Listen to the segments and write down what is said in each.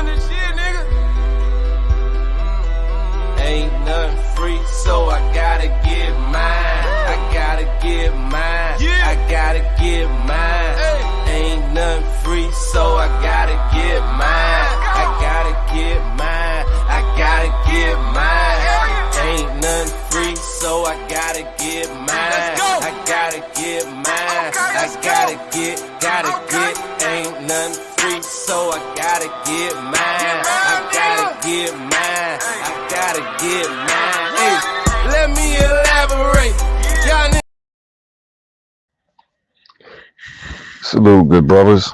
doing this shit, nigga. Ain't nothing free, so I gotta get mine. I gotta get mine. I gotta get mine. Ain't nothing free, so I gotta get mine. I gotta get mine. I gotta get mine. Ain't nothing free, so I gotta get mine. I gotta get mine. I gotta get. Ain't nothing free, so I gotta get mine. I gotta get mine. I gotta get mine. Hey, let me elaborate. Y'all niggas. Salute, good brothers.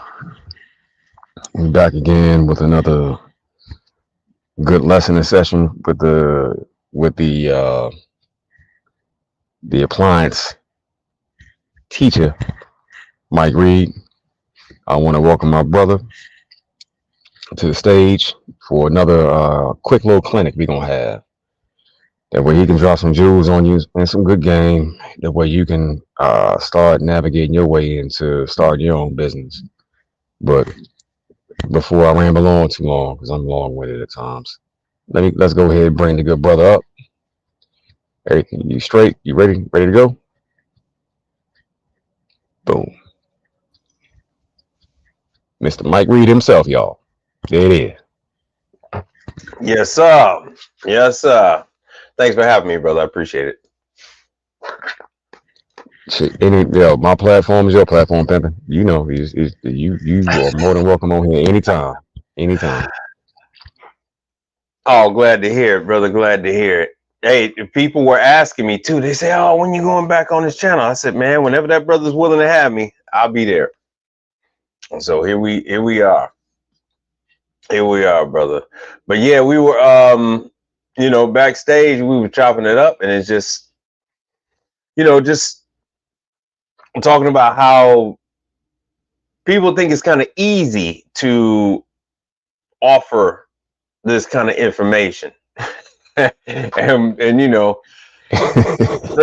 We're back again with another good lesson and session with the appliance teacher, Mike Reed. I want to welcome my brother to the stage for another quick little clinic we're gonna have. That way he can drop some jewels on you and some good game. That way you can start navigating your way into starting your own business. But before I ramble on too long, because I'm long-winded at times, let's go ahead and bring the good brother up. Everything, you straight? You ready? Ready to go? Boom. Mr. Mike Reed himself, y'all. There it is. Yes, sir. Yes, sir. Thanks for having me, brother. I appreciate it. My platform is your platform, pimping. You know, you are more than welcome on here anytime. Anytime. Oh, glad to hear it, brother. Glad to hear it. Hey, people were asking me too. They say, "Oh, when you going back on this channel?" I said, "Man, whenever that brother's willing to have me, I'll be there." And so here we are. Here we are, brother. But yeah, we were backstage, we were chopping it up, and it's just talking about how people think it's kind of easy to offer this kind of information. and letting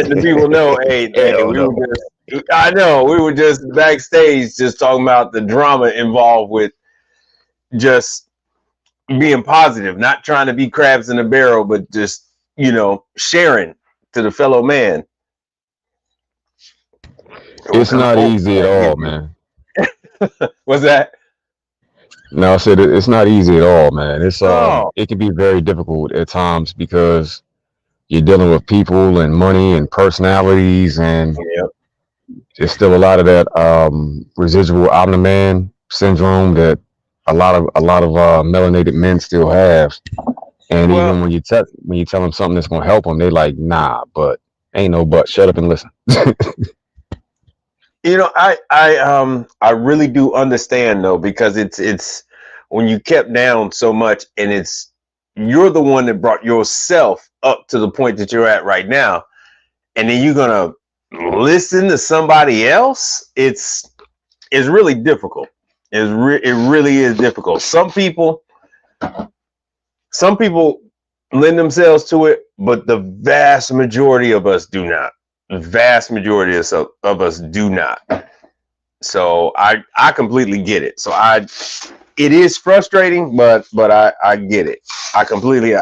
the people know, hey, we were just backstage just talking about the drama involved with just being positive, not trying to be crabs in a barrel, but just, sharing to the fellow man. It's not easy at all, man. What's that? No, I said it's not easy at all, man. It's it can be very difficult at times because you're dealing with people and money and personalities, and there's still a lot of that residual I'm the man syndrome that a lot of melanated men still have. And even when you tell them something that's gonna help them, they like, nah, but ain't no but. Shut up and listen. I really do understand though, because it's when you kept down so much, and you're the one that brought yourself up to the point that you're at right now, and then you're gonna listen to somebody else. It's really difficult. It really is difficult. Some people lend themselves to it, but the vast majority of us do not. The vast majority of us do not. So I completely get it. So it is frustrating, but I get it. I don't really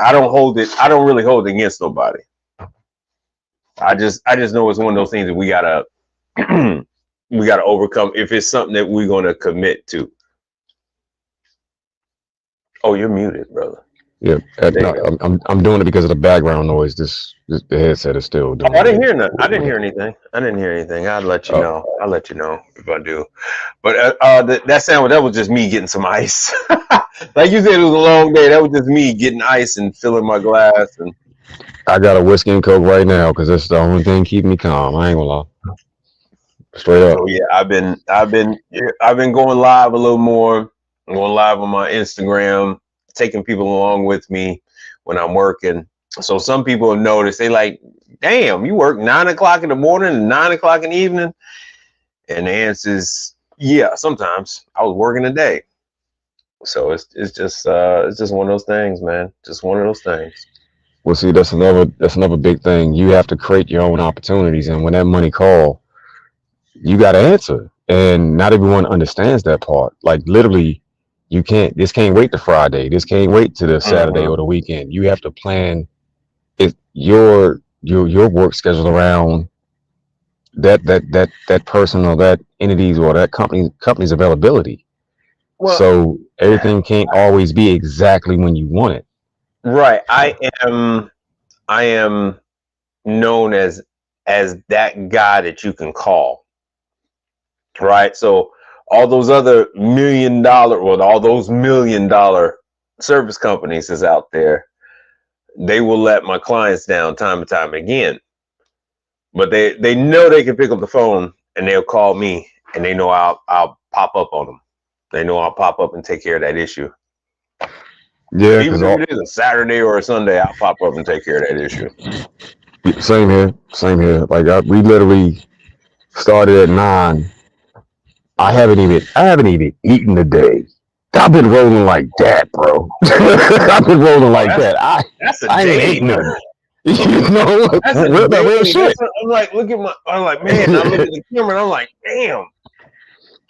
hold it against nobody. I just know it's one of those things that we gotta overcome if it's something that we're gonna commit to. Oh, you're muted, brother. Yeah, I'm doing it because of the background noise. The headset is still doing. I didn't hear nothing. I didn't hear anything. I'll let you know. I'll let you know if I do. But that sound, that was just me getting some ice. Like you said, it was a long day. That was just me getting ice and filling my glass. And I got a whiskey and coke right now because that's the only thing keeping me calm. I ain't gonna lie. Straight up. So yeah, I've been going live a little more. I'm going live on my Instagram, taking people along with me when I'm working. So some people have noticed, they like, damn, you work 9 o'clock in the morning and 9 o'clock in the evening? And the answer is, yeah, sometimes I was working a day. So it's just one of those things, man. Just one of those things. Well, see, that's another big thing. You have to create your own opportunities. And when that money call, you got to answer. And not everyone understands that part. Like literally, You can't. This can't wait to Friday. This can't wait to the Saturday Mhm. or the weekend. You have to plan your work schedule around that person or that entity's or that company's availability. Well, So everything can't always be exactly when you want it. right. I am known as that guy that you can call. Right. So all those other all those $1 million service companies is out there, they will let my clients down time and time again. But they know they can pick up the phone and they'll call me, and they know I'll pop up on them. They know I'll pop up and take care of that issue. Yeah, Even if it is a Saturday or a Sunday, I'll pop up and take care of that issue. same here. Like we literally started at 9. I haven't even eaten today. I've been rolling like that, bro. I've been rolling like that. That's a I ain't day. eating nothing. You know, That's a real day. shit. I'm like, I'm like, man, I look at the camera and I'm like, damn.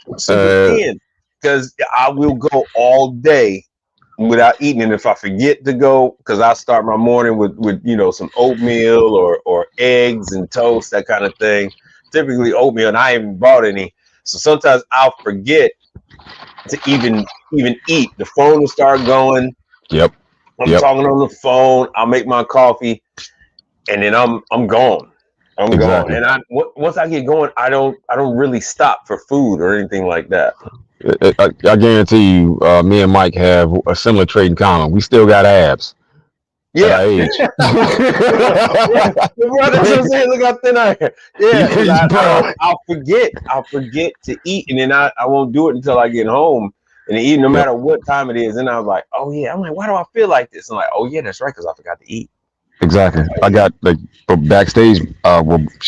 Because I will go all day without eating, and if I forget to go, because I start my morning with some oatmeal or eggs and toast, that kind of thing. Typically oatmeal, and I haven't bought any, so sometimes I'll forget to even eat. The phone will start going. Yep. I'm talking on the phone. I'll make my coffee, and then I'm gone. I'm gone. And once I get going, I don't really stop for food or anything like that. I guarantee you, me and Mike have a similar trait in common. We still got abs. Yeah. At our age. That's what I'm saying. Look how thin I am. Yeah. I'll forget to eat, and then I won't do it until I get home. And eat no matter what time it is. And I was like, oh yeah. I'm like, why do I feel like this? I'm like, oh yeah, that's right, because I forgot to eat. Exactly. I got like backstage,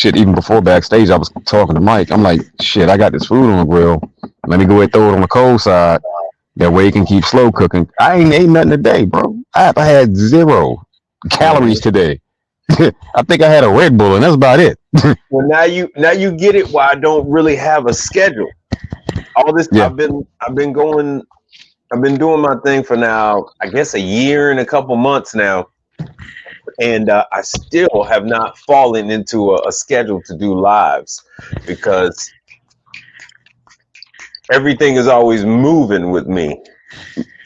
even before backstage, I was talking to Mike. I'm like, shit, I got this food on the grill. Let me go ahead and throw it on the cold side. That way it can keep slow cooking. I ain't ate nothing today, bro. I had 0 calories today. I think I had a Red Bull, and that's about it. Well, now you get it why I don't really have a schedule. All this, I've been doing my thing for now, I guess a year and a couple months now. And I still have not fallen into a schedule to do lives, because everything is always moving with me.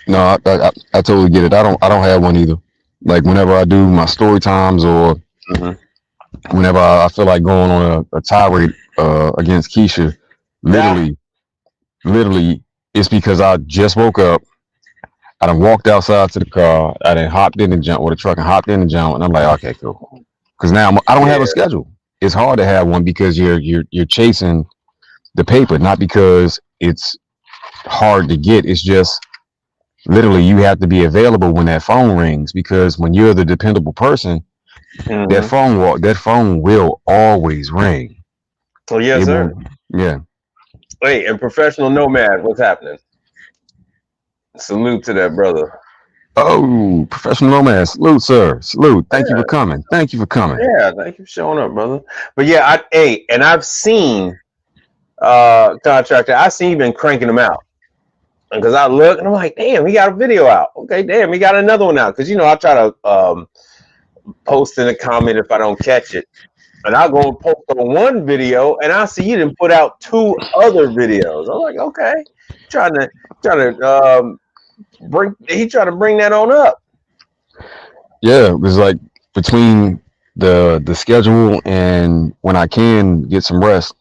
No, I totally get it. I don't have one either. Like whenever I do my story times, or whenever I feel like going on a tirade against Keisha, literally, it's because I just woke up. I done walked outside to the car. I done hopped in the jump with the truck and hopped in the jump, and I'm like, okay, cool. Because now I don't have a schedule. It's hard to have one because you're chasing the paper, not because it's hard to get. It's just literally you have to be available when that phone rings, because when you're the dependable person, that phone will always ring. Oh yes, sir. Yeah. Hey, and Professional Nomad, what's happening? Salute to that brother. Oh, Professional Nomad, salute, sir. Salute. Thank you for coming. Yeah, thank you for showing up, brother. But yeah, I've seen Contractor. I seen you been cranking them out, because I look and I'm like, damn, he got a video out. Okay, damn, he got another one out. Because I try to post in a comment if I don't catch it, and I'll go and post on one video, and I see you didn't put out 2 other videos. I'm like, okay, trying to bring that on up. Yeah, it was like between the schedule and when I can get some rest,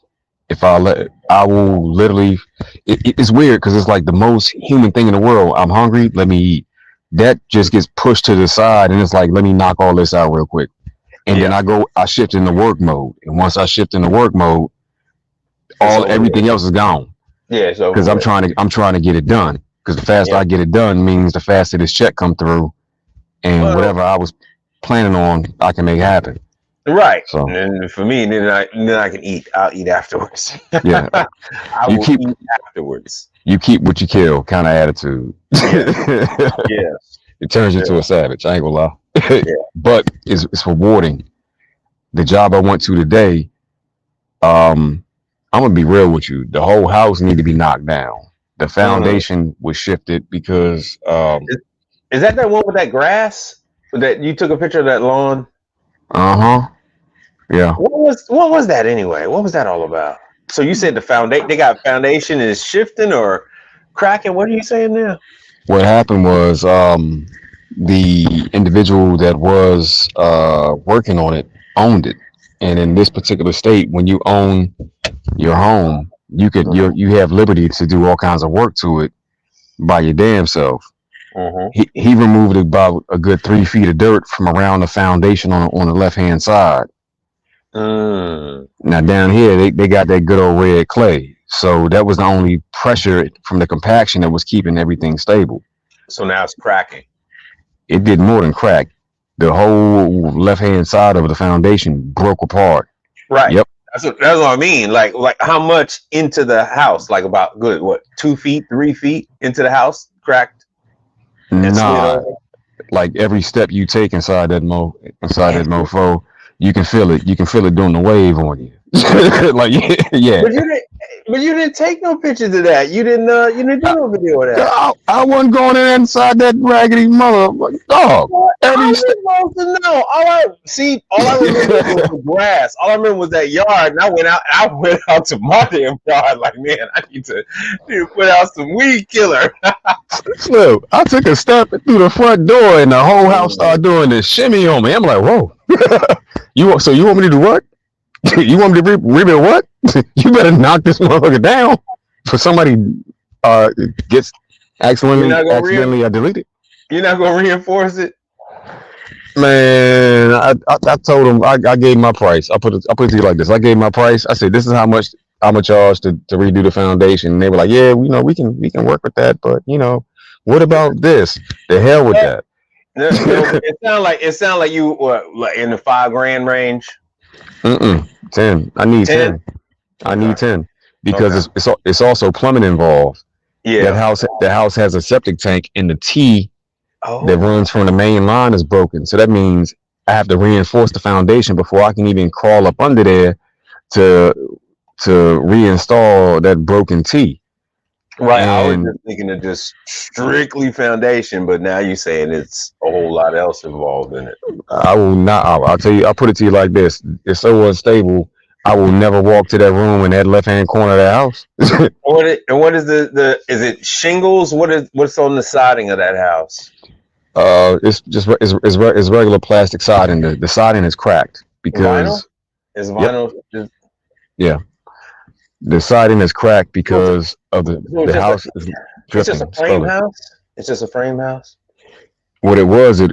I will literally. It's weird because it's like the most human thing in the world. I'm hungry, let me eat. That just gets pushed to the side, and it's like, let me knock all this out real quick, and then I shift into work mode. And once I shift into work mode, everything else is gone. Yeah, so because I'm trying to get it done. Because the faster I get it done means the faster this check come through, and whatever I was planning on, I can make happen. Right. So, and for me, then I can eat. I'll eat afterwards. Yeah. I will eat afterwards. You keep what you kill kind of attitude. Yes. It turns you into a savage. I ain't gonna lie. But it's rewarding. The job I went to today, I'm gonna be real with you. The whole house need to be knocked down. the foundation was shifted because is that one with that grass that you took a picture of that lawn? Yeah. What was that anyway? What was that all about? So you said they got foundation is shifting or cracking. What are you saying now? What happened was the individual that was working on it owned it, and in this particular state, when you own your home, you have liberty to do all kinds of work to it by your damn self. He removed about a good 3 feet of dirt from around the foundation on the left hand side. Now down here they got that good old red clay, so that was the only pressure from the compaction that was keeping everything stable. So now it's cracking. It did more than crack. The whole left hand side of the foundation broke apart. Right. Yep. That's what I mean. Like how much into the house? Like about 2 feet, 3 feet into the house cracked? Nah, like every step you take inside that mofo, you can feel it. You can feel it doing the wave on you. Like yeah. But you didn't take no pictures of that. You didn't do no video of that. I wasn't going in inside that raggedy mother dog. Every supposed to know. All I remember was the grass. All I remember was that yard, and I went out to my damn yard. Like, man, I need to put out some weed killer. Look, I took a step through the front door, and the whole house started doing this shimmy on me. I'm like, whoa. You want me to do what? You want me to rebuild what? You better knock this motherfucker down for somebody gets accidentally deleted. You're not gonna reinforce it, man. I told him I gave my price. I put it to you like this. I gave my price. I said this is how much I'm gonna charge to redo the foundation. And they were like, yeah, we can work with that, but what about this? The hell with that. It sounded like you were like in the $5,000 range. 10. I need 10. I need 10 because it's also plumbing involved. Yeah. The house has a septic tank, and the T that runs from the main line is broken. So that means I have to reinforce the foundation before I can even crawl up under there to reinstall that broken T. Right. I was just thinking of just strictly foundation, but now you're saying it's a whole lot else involved in it. I will not. I'll tell you. I'll put it to you like this: it's so unstable. I will never walk to that room in that left-hand corner of that house. What is is it shingles? What's on the siding of that house? It's regular plastic siding. The siding is cracked because vinyl. Yeah. The siding is cracked because of the house is drifting. It's just a frame house? It's just a frame house? What it was a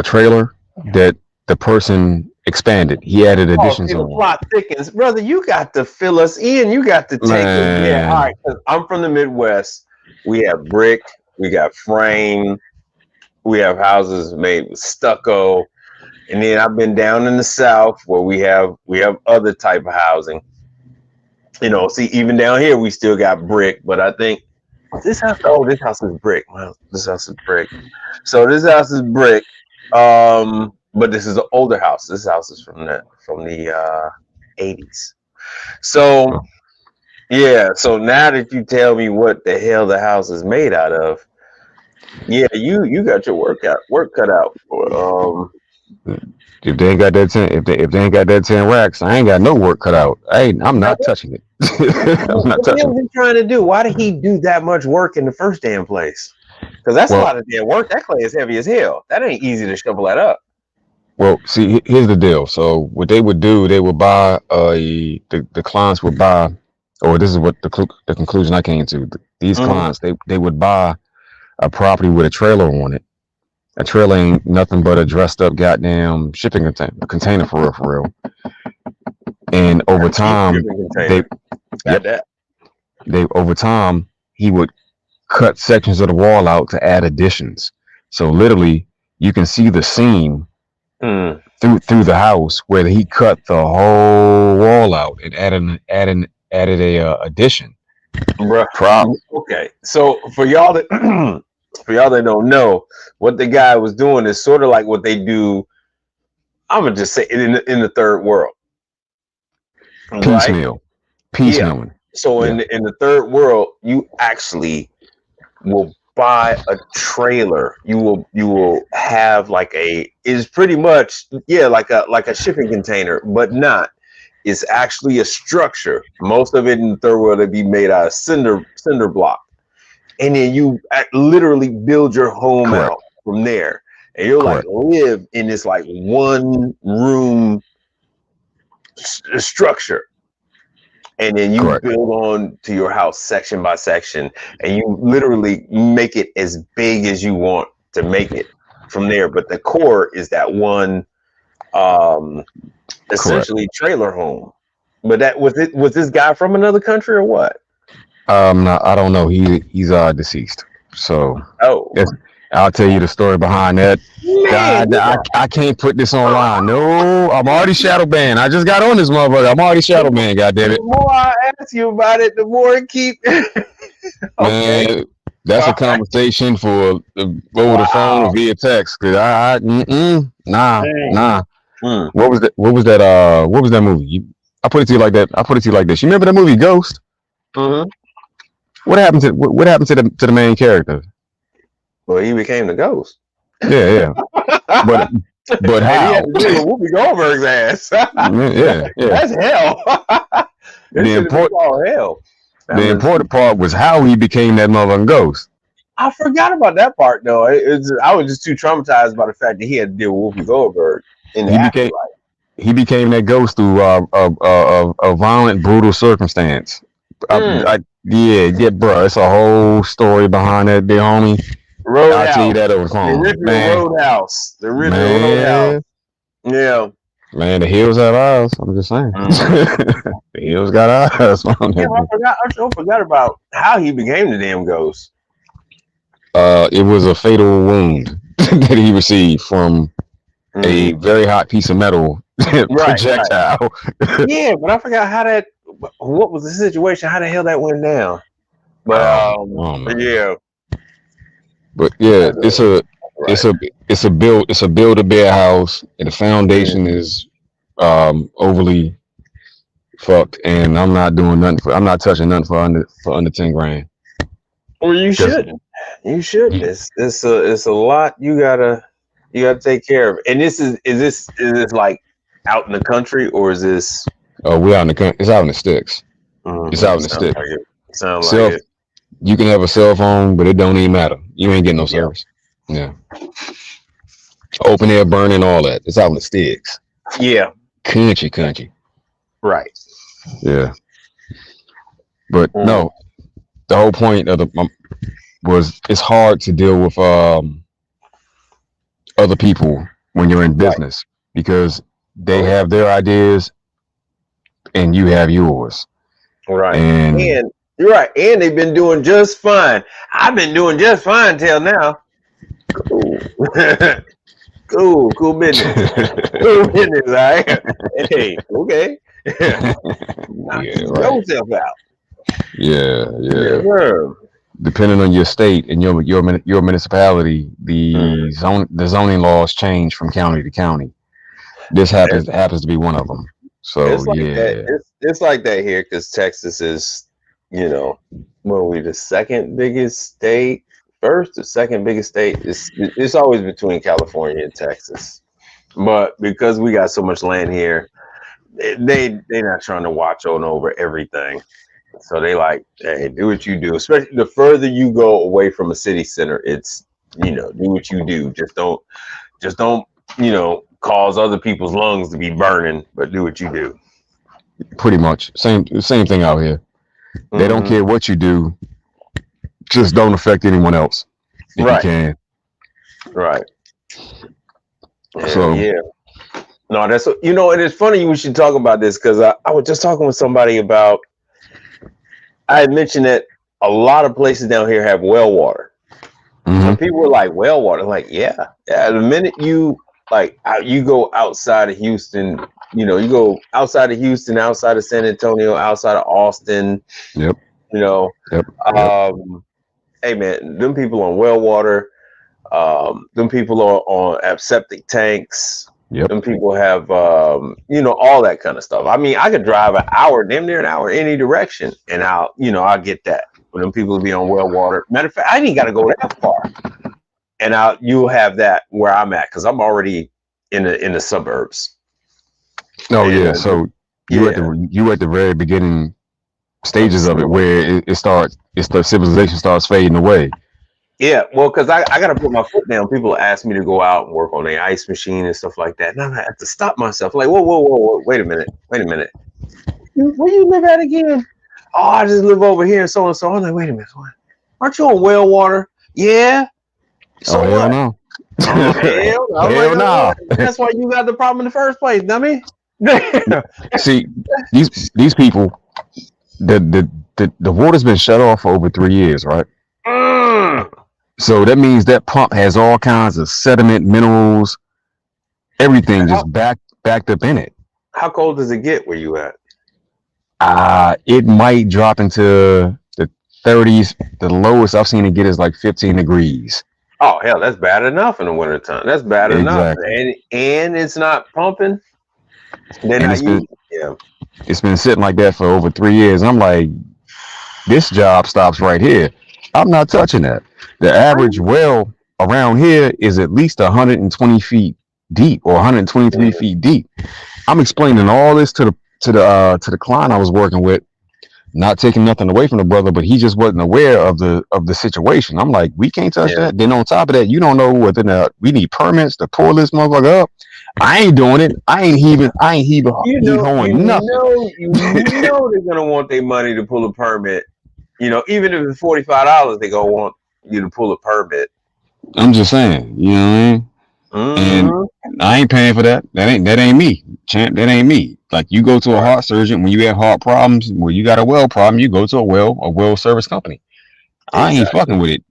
trailer that the person expanded. He added additions. The plot thickens. Brother, you got to fill us in. You got to take it. Yeah, all right. 'Cause I'm from the Midwest. We have brick. We got frame. We have houses made with stucco. And then I've been down in the South where we have other type of housing. See, even down here we still got brick, but I think this house is brick. Well, this house is brick. So this house is brick. But this is an older house. This house is from the 80s. So yeah, so now that you tell me what the hell the house is made out of, yeah, you got your work cut out for if they ain't got that 10, if they ain't got that 10 racks, I ain't got no work cut out. I'm not touching it. I'm not touching it. What was he trying to do? Why did he do that much work in the first damn place? Because that's a lot of damn work. That clay is heavy as hell. That ain't easy to shovel that up. Well, see, here's the deal. So what they would do, they would buy the clients would buy, or this is what the conclusion I came to. These clients, they would buy a property with a trailer on it. A trailer ain't nothing but a dressed up goddamn shipping container for real. And over time, over time, he would cut sections of the wall out to add additions. So literally, you can see the seam through the house where he cut the whole wall out and added a addition. Bruh. Okay, so for y'all that don't know, what the guy was doing is sort of like what they do. I'm gonna just say in the third world. Piecemeal. So in the third world, you actually will buy a trailer. You will have like it's pretty much like a shipping container, but not. It's actually a structure. Most of it in the third world would be made out of cinder block, and then you literally build your home out from there, and you'll like live in this like one room structure. And then you build on to your house section by section, and you literally make it as big as you want to make it from there. But the core is that one, essentially trailer home. But that was this guy from another country or what? No, I don't know. He's deceased. So I'll tell you the story behind that. God, I can't put this online. No, I'm already shadow banned. I just got on this motherfucker. I'm already shadow banned. God damn it. The more I ask you about it, the more it keep. Man, that's a conversation for over the phone or via text. Cause nah. What was that? What was that movie? I put it to you like that. You remember that movie Ghost? Mm-hmm. What happened to the main character? Well, he became the ghost. Yeah. But how? He had to deal with Whoopi Goldberg's ass. yeah. That's hell. The important part was how he became that motherfucking ghost. I forgot about that part though. I was just too traumatized by the fact that he had to deal with Whoopi Goldberg in the afterlife. He became that ghost through a violent, brutal circumstance. Bro. It's a whole story behind that, big homie. I'll tell you that over the phone. The original Roadhouse. Yeah. Man, the hills have eyes. I'm just saying. The hills got eyes. I forgot about how he became the damn ghost. It was a fatal wound that he received from a very hot piece of metal projectile. Right. Yeah, but I forgot what was the situation? How the hell that went down? But yeah. But yeah, it's a build-a-bear house, and the foundation is overly fucked, and I'm not touching nothing for under 10 grand. Well, you shouldn't. You shouldn't. It's a lot you gotta take care of. And is this like out in the country, or is this? Oh, we're out in the country. It's out in the sticks. It's out in the sticks. Sounds like it. You can have a cell phone, but it don't even matter. You ain't getting no service. Yeah. Open air burning, all that. It's out in the sticks. Yeah. Country. Right. Yeah. But no, the whole point of was it's hard to deal with other people when you're in business because they have their ideas and you have yours. Right. And you're right. And they've been doing just fine. I've been doing just fine till now. Cool. cool business. Cool business, all right? Hey, okay. Knock yourself out. Yeah. Depending on your state and your municipality, the zoning laws change from county to county. This happens to be one of them. So it's like that. It's like that here because Texas is, the second biggest state, first or second biggest state. It's always between California and Texas, but because we got so much land here, they're not trying to watch on over everything. So they like, hey, do what you do. Especially the further you go away from a city center, it's do what you do. Just don't cause other people's lungs to be burning, but do what you do. Pretty much same thing out here. They don't care what you do, just don't affect anyone else if you can. Right. So yeah. No, that's and it's funny we should talk about this because I was just talking with somebody about. I had mentioned that a lot of places down here have well water. And people were like, well water. Like, yeah. The minute you go outside of Houston, you go outside of Houston, outside of San Antonio, outside of Austin. Yep. Hey man, them people on well water, them people are on septic tanks. Yep. Them people have, all that kind of stuff. I mean, I could drive an hour, damn near an hour, any direction, and I'll get that. When them people be on well water. Matter of fact, I ain't got to go that far, and you'll have that where I'm at because I'm already in the suburbs. Oh yeah, so you at the very beginning stages of it where it starts. It's the civilization starts fading away. Yeah, well, because I got to put my foot down. People ask me to go out and work on the ice machine and stuff like that. And I have to stop myself. Like, whoa, wait a minute. Where you live at again? Oh, I just live over here and so and so. I'm like, wait a minute. What? Aren't you on well water? Yeah. So hell no. Hell no. That's why you got the problem in the first place, dummy. See, these people, the water's been shut off for over 3 years, right? So that means that pump has all kinds of sediment, minerals, everything just backed up in it. How cold does it get where you at? It might drop into the 30s. The lowest I've seen it get is like 15 degrees. Oh hell, that's bad enough in the wintertime. That's bad enough. And it's not pumping. It's been sitting like that for over 3 years. I'm like, this job stops right here. I'm not touching that. The average well around here is at least 120 feet deep or 123 feet deep. I'm explaining all this to the client I was working with, not taking nothing away from the brother, but he just wasn't aware of the situation. I'm like, we can't touch that. Then on top of that, you don't know whether we need permits to pull this motherfucker up. I ain't doing it. I ain't heaving nothing. You know they're gonna want their money to pull a permit. Even if it's $45, they gonna want you to pull a permit. I'm just saying, you know what I mean? And I ain't paying for that. That ain't me, champ. That ain't me. Like you go to a heart surgeon when you have heart problems, when you got a well problem, you go to a well service company. I ain't fucking with it.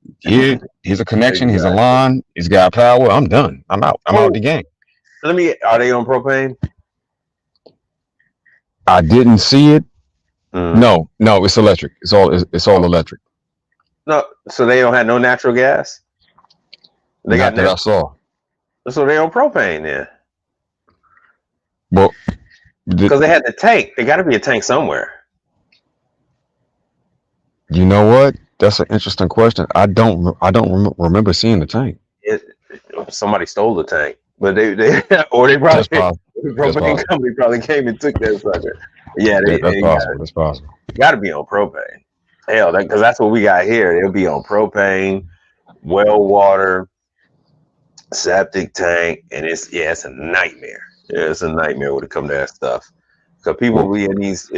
Here's a connection. Here's a line. It's got power. I'm done. I'm out. I'm out the game. Are they on propane? I didn't see it. No, it's electric. It's all electric. No, so they don't have no natural gas. They got that I saw. So they on propane then. Well, because they had the tank. There got to be a tank somewhere. You know what? That's an interesting question. I don't remember seeing the tank. Somebody stole the tank, but they probably the propane company probably came and took that sucker. Yeah, that's possible. Got to be on propane. Hell, because that's what we got here. It'll be on propane, well water, septic tank, and it's a nightmare. Yeah, it's a nightmare when it comes to that stuff. Because people be in these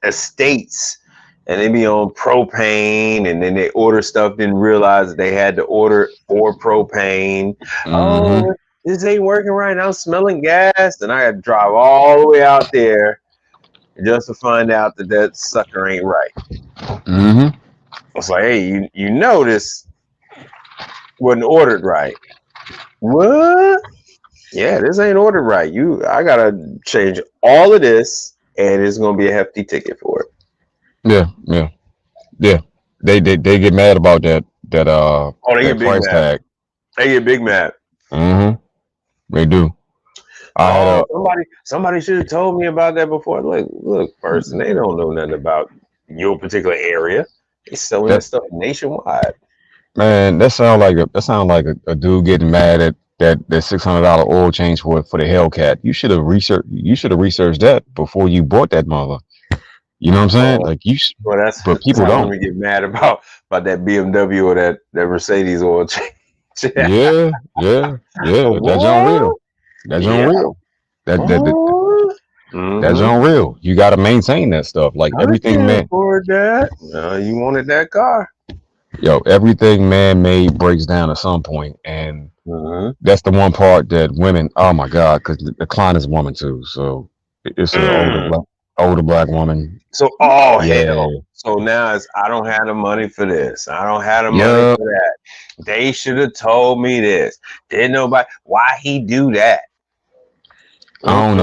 estates, and they be on propane, and then they order stuff, didn't realize they had to order for propane. Oh, this ain't working right now. I'm smelling gas, and I had to drive all the way out there just to find out that sucker ain't right. It's like, hey, you know this wasn't ordered right. What? Yeah, this ain't ordered right. I gotta change all of this, and it's gonna be a hefty ticket for it. Yeah. They get mad about that. They get big price mad. Tag. They get big mad. They do. Somebody should have told me about that before. Look, person, they don't know nothing about your particular area. They selling that stuff nationwide. Man, that sound like a dude getting mad at that $600 oil change for the Hellcat. You should have researched that before you bought that mother. You know what I'm saying? Like but people don't. We get mad about that BMW or that Mercedes oil change. Yeah. That's unreal. That's unreal. That's unreal. You got to maintain that stuff. Like everything, man. Afford that. You wanted that car. Yo, everything man-made breaks down at some point, and that's the one part that women. Oh my God, because the client is a woman too, so it's an older black woman. So hell. So now I don't have the money for this. I don't have the money for that. They should have told me this. Didn't nobody? Why he do that? I don't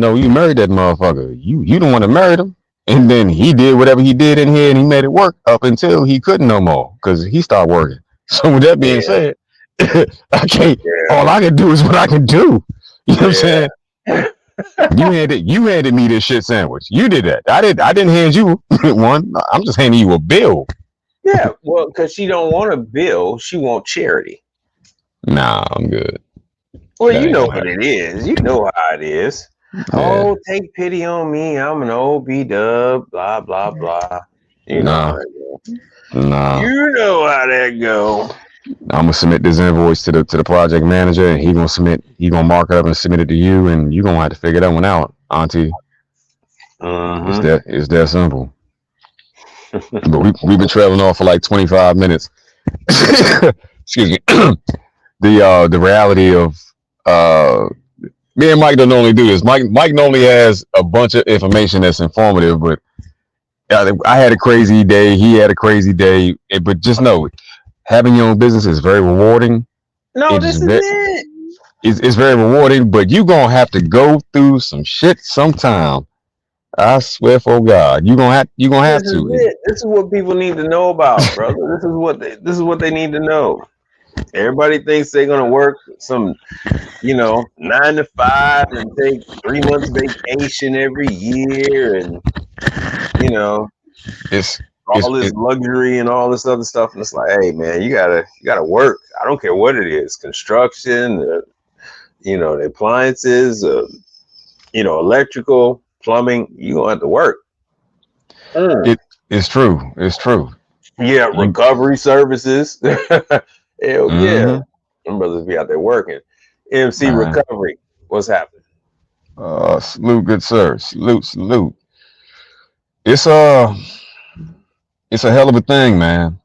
know. You married that motherfucker. You don't want to marry him. And then he did whatever he did in here, and he made it work up until he couldn't no more because he stopped working. So with that being said, I can't. Yeah. All I can do is what I can do. You know what I'm Yeah. saying? You handed me this shit sandwich. You did that. I didn't hand you one. I'm just handing you a bill. Yeah, well, because she don't want a bill, she want charity. Nah, I'm good. Well, That you ain't know gonna what it is. You know how it is. Yeah. Oh, take pity on me. I'm an OB dub. Blah blah blah. You know how Nah, that go. nah. You know how that go. I'm gonna submit this invoice to the project manager, and he gonna mark it up and submit it to you, and you gonna have to figure that one out, Auntie. It's that simple. But we've been traveling off for like 25 minutes. Excuse me. The reality of me and Mike don't normally do this. Mike normally has a bunch of information that's informative, but I had a crazy day. He had a crazy day. But just know, having your own business is very rewarding. No, this is it. It's very rewarding, but you gonna have to go through some shit sometime. I swear for God, you gonna have to. This is what people need to know about, brother. This is what they need to know. Everybody thinks they're gonna work some, 9 to 5 and take 3 months vacation every year, and it's all this luxury and all this other stuff. And it's like, hey man, you gotta work. I don't care what it is, construction, the appliances, electrical, plumbing. You gonna have to work. It's true. It's true. Yeah, recovery services. Hell yeah, them brothers be out there working. MC Recovery, what's happening? Salute, good sir. Salute. It's a hell of a thing, man.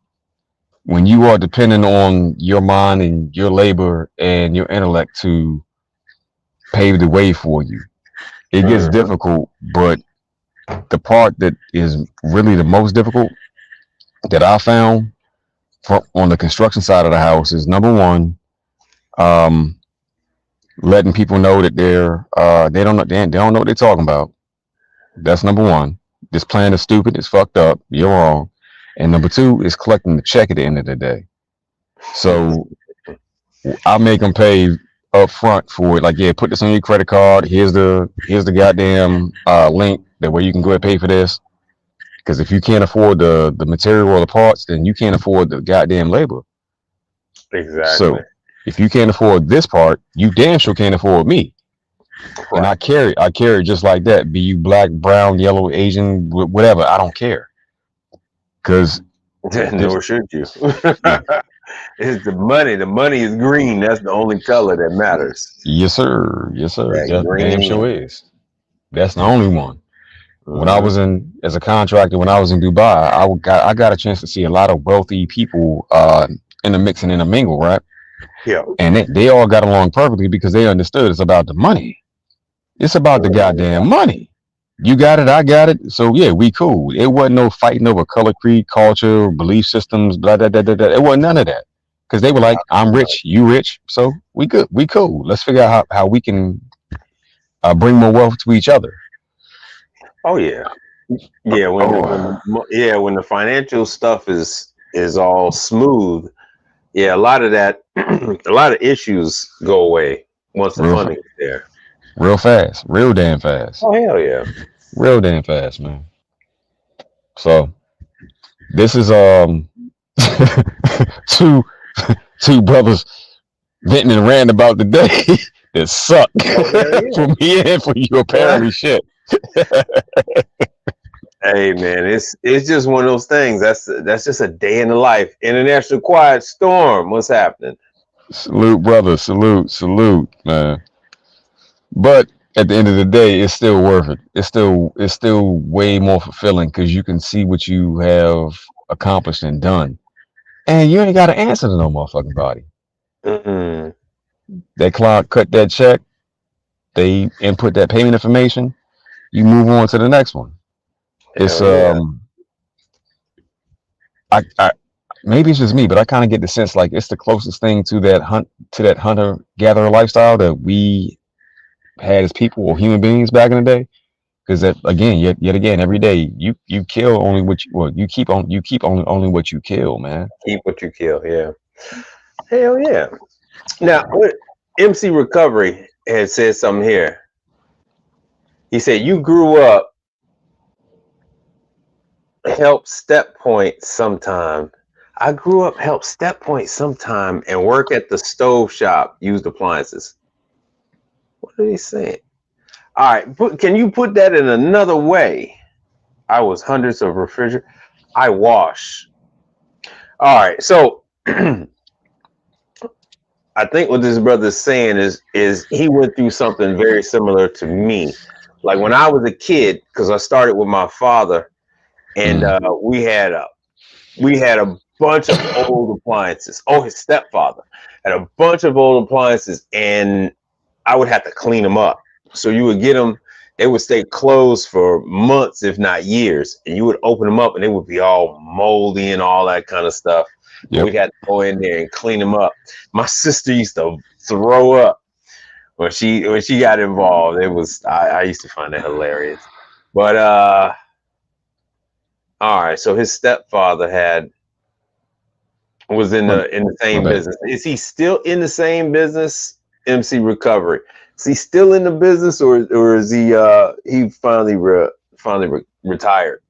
When you are dependent on your mind and your labor and your intellect to pave the way for you, it gets difficult. But the part that is really the most difficult that I found on the construction side of the house is number one, letting people know that they don't know what they're talking about. That's number one. This plan is stupid. It's fucked up. You're wrong. And number two is collecting the check at the end of the day. So I make them pay up front for it. Like, yeah, put this on your credit card. Here's the goddamn link that where you can go ahead and pay for this. Because if you can't afford the material or the parts, then you can't afford the goddamn labor. Exactly. So if you can't afford this part, you damn sure can't afford me. Right. And I carry just like that. Be you black, brown, yellow, Asian, whatever. I don't care. Because nor should you. It's the money. The money is green. That's the only color that matters. Yes, sir. Damn sure is. That's the only one. When I was as a contractor, when I was in Dubai, I got a chance to see a lot of wealthy people in the mix and in the mingle, right? Yeah. And they all got along perfectly because they understood it's about the money. It's about the goddamn money. You got it, I got it. So yeah, we cool. It wasn't no fighting over color, creed, culture, belief systems, blah, blah, blah, blah, blah. It wasn't none of that. Because they were like, I'm rich, you rich. So we good, we cool. Let's figure out how we can bring more wealth to each other. Oh yeah. Yeah, when the financial stuff is all smooth, yeah, a lot of that a lot of issues go away once the money is there. Real fast. Real damn fast. Oh hell yeah. Real damn fast, man. So this is two brothers venting and ranting about the day that suck for me and for you apparently shit. Hey man, it's just one of those things. That's just a day in the life. International Quiet Storm. What's happening? Salute, brother. Salute, man. But at the end of the day, it's still worth it. It's still way more fulfilling because you can see what you have accomplished and done, and you ain't got to answer to no motherfucking body. That client cut that check, they input that payment information, you move on to the next one. It's I maybe it's just me, but I kind of get the sense like it's the closest thing to that hunter gatherer lifestyle that we had as people or human beings back in the day. Because that again, yet again, every day you kill only what you keep only what you kill, man. Keep what you kill, yeah. Hell yeah. Now, MC Recovery had said something here. He said, you grew up, help Step Point sometime. I grew up, help Step Point sometime, and work at the stove shop, used appliances. What are he saying? All right, can you put that in another way? I was hundreds of refrigerators. I wash. All right, so I think what this brother is saying is he went through something very similar to me. Like when I was a kid, because I started with my father, and we had a bunch of old appliances. Oh, his stepfather had a bunch of old appliances, and I would have to clean them up. So you would get them, they would stay closed for months, if not years, and you would open them up and they would be all moldy and all that kind of stuff. Yep. We'd have to go in there and clean them up. My sister used to throw up when she got involved. It was I used to find it hilarious. But all right, so his stepfather was in the same business. Is he still in the same business? MC Recovery. Is he still in the business, or is he finally retired?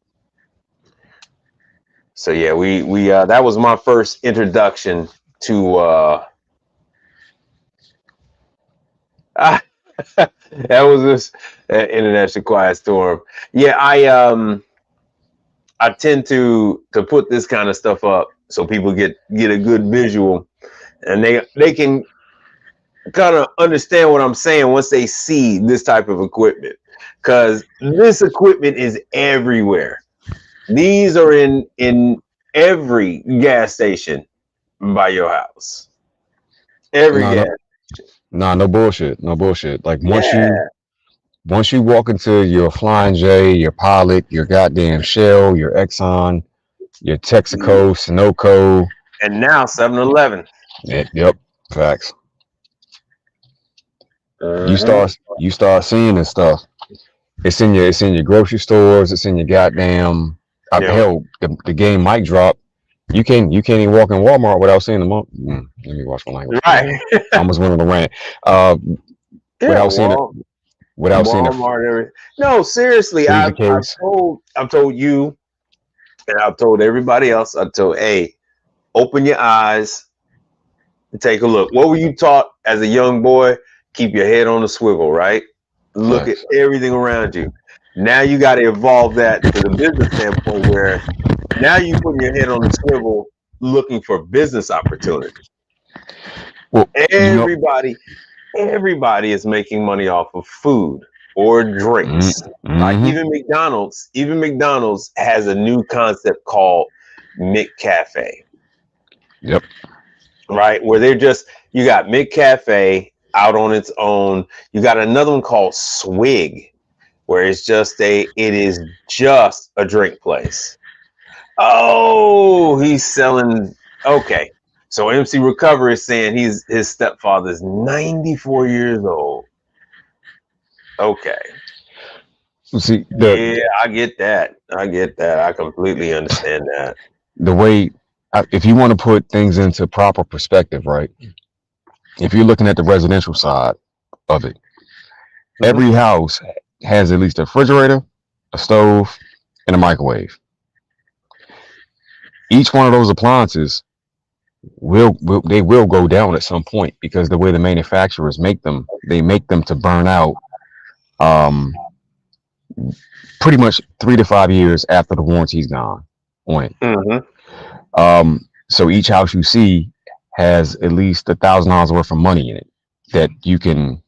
So yeah, we that was my first introduction to that was this International Quiet Storm. Yeah, I tend to put this kind of stuff up so people get a good visual, and they can kind of understand what I'm saying once they see this type of equipment, because this equipment is everywhere. These are in every gas station by your house. Every gas. No bullshit. No bullshit. Like once you walk into your Flying J, your Pilot, your goddamn Shell, your Exxon, your Texaco, Sunoco, and now 7-Eleven. Yep, facts. You start seeing this stuff. It's in your grocery stores. It's in your goddamn. Hell, the game mic drop. You can't even walk in Walmart without seeing them. Let me watch my language. Right. I almost went on the rant. Without seeing it. No, seriously. I've told you, and I've told everybody else. I told, hey, open your eyes and take a look. What were you taught as a young boy? Keep your head on the swivel, right? Look at everything around you. Now you got to evolve that to the business standpoint, where now you put your head on the swivel looking for business opportunities. Well, everybody is making money off of food or drinks. Mm-hmm. Like even McDonald's has a new concept called McCafe. Yep. Right, where you got McCafe out on its own. You got another one called Swig, where it is just a drink place. Oh, he's selling. Okay, so MC Recovery is saying his stepfather is 94 years old. Okay. See, I get that. I completely understand that. The way, if you want to put things into proper perspective, right? If you're looking at the residential side of it, every house has at least a refrigerator, a stove, and a microwave. Each one of those appliances will go down at some point, because the way the manufacturers make them, they make them to burn out pretty much 3 to 5 years after the warranty's gone on it. Mm-hmm. So each house you see has at least $1,000 worth of money in it that you can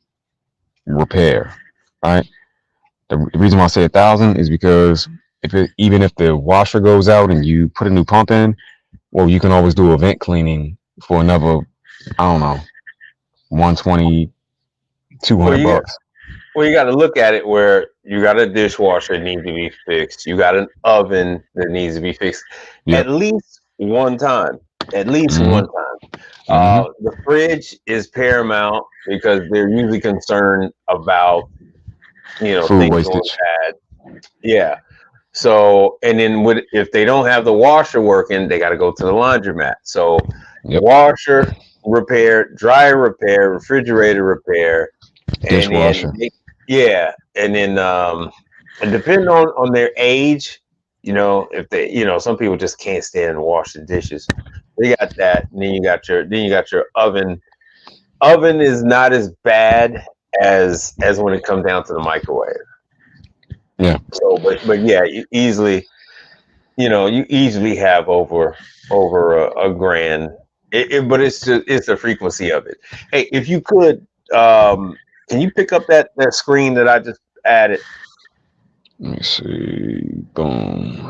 repair, right? The reason why I say 1,000 is because even if the washer goes out and you put a new pump in, well, you can always do a vent cleaning for another, I don't know, $120, $200. Well, you got to look at it where you got a dishwasher that needs to be fixed. You got an oven that needs to be fixed at least one time. One time. The fridge is paramount, because they're usually concerned about, food things wastage. Going bad. Yeah. So, and then if they don't have the washer working, they got to go to the laundromat. So, washer, repair, dryer repair, refrigerator repair, and Dishwasher. yeah, and then and depending on their age, if they, some people just can't stand to wash the dishes. They got that, and then you got your oven. Oven is not as bad as when it comes down to the microwave. Yeah. So, but yeah, you easily have over a grand. But it's the frequency of it. Hey, if you could, can you pick up that screen that I just added? Let me see. Boom.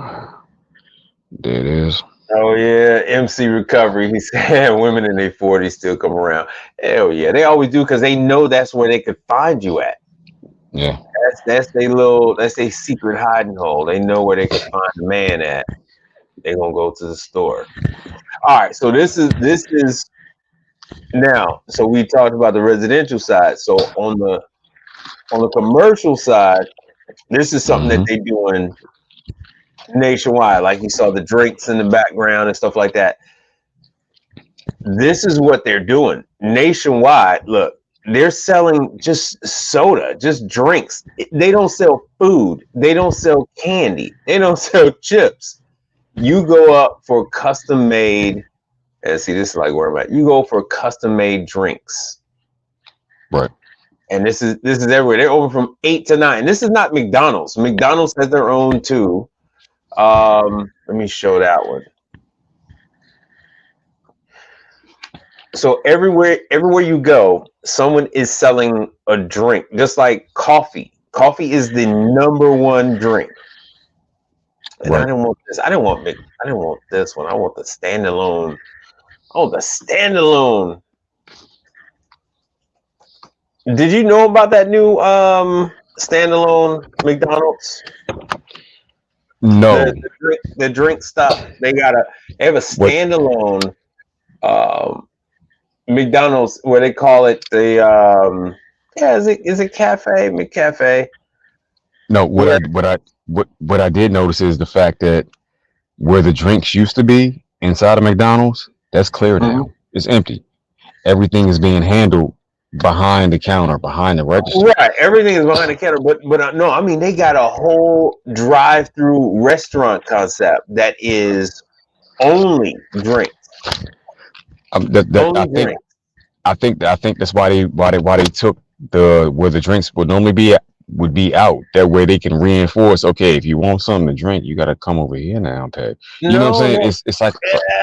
There it is. Oh yeah, MC Recovery. He said women in their 40s still come around. Hell yeah, they always do, because they know that's where they could find you at. Yeah. That's their secret hiding hole. They know where they can find a man at. They're gonna go to the store. All right, so this is now. So we talked about the residential side. So on the commercial side, this is something that they're doing nationwide. Like you saw the drinks in the background and stuff like that. This is what they're doing nationwide. Look, they're selling just soda, just drinks. They don't sell food. They don't sell candy. They don't sell chips. You go up for custom made, and see, this is like where I'm at. You go for custom made drinks. Right. And this is everywhere. They're over from 8 to 9. This is not McDonald's. McDonald's has their own too. Let me show that one. So everywhere you go, someone is selling a drink, just like coffee. Coffee is the #1 drink. And right. I didn't want this. I didn't want this one. I want the standalone. Oh, the standalone. Did you know about that new standalone McDonald's? No. The drink stuff. They have a standalone McDonald's where they call it the is it cafe, McCafe? No, what I did notice is the fact that where the drinks used to be inside of McDonald's, that's clear now. It's empty. Everything is being handled behind the counter, behind the register. Right, everything is behind the counter. But no, I mean, they got a whole drive-through restaurant concept that is only drinks. I think that's why they took where the drinks would normally be out. That way they can reinforce. Okay, if you want something to drink, you got to come over here now, Pat. You know what I'm saying? It's like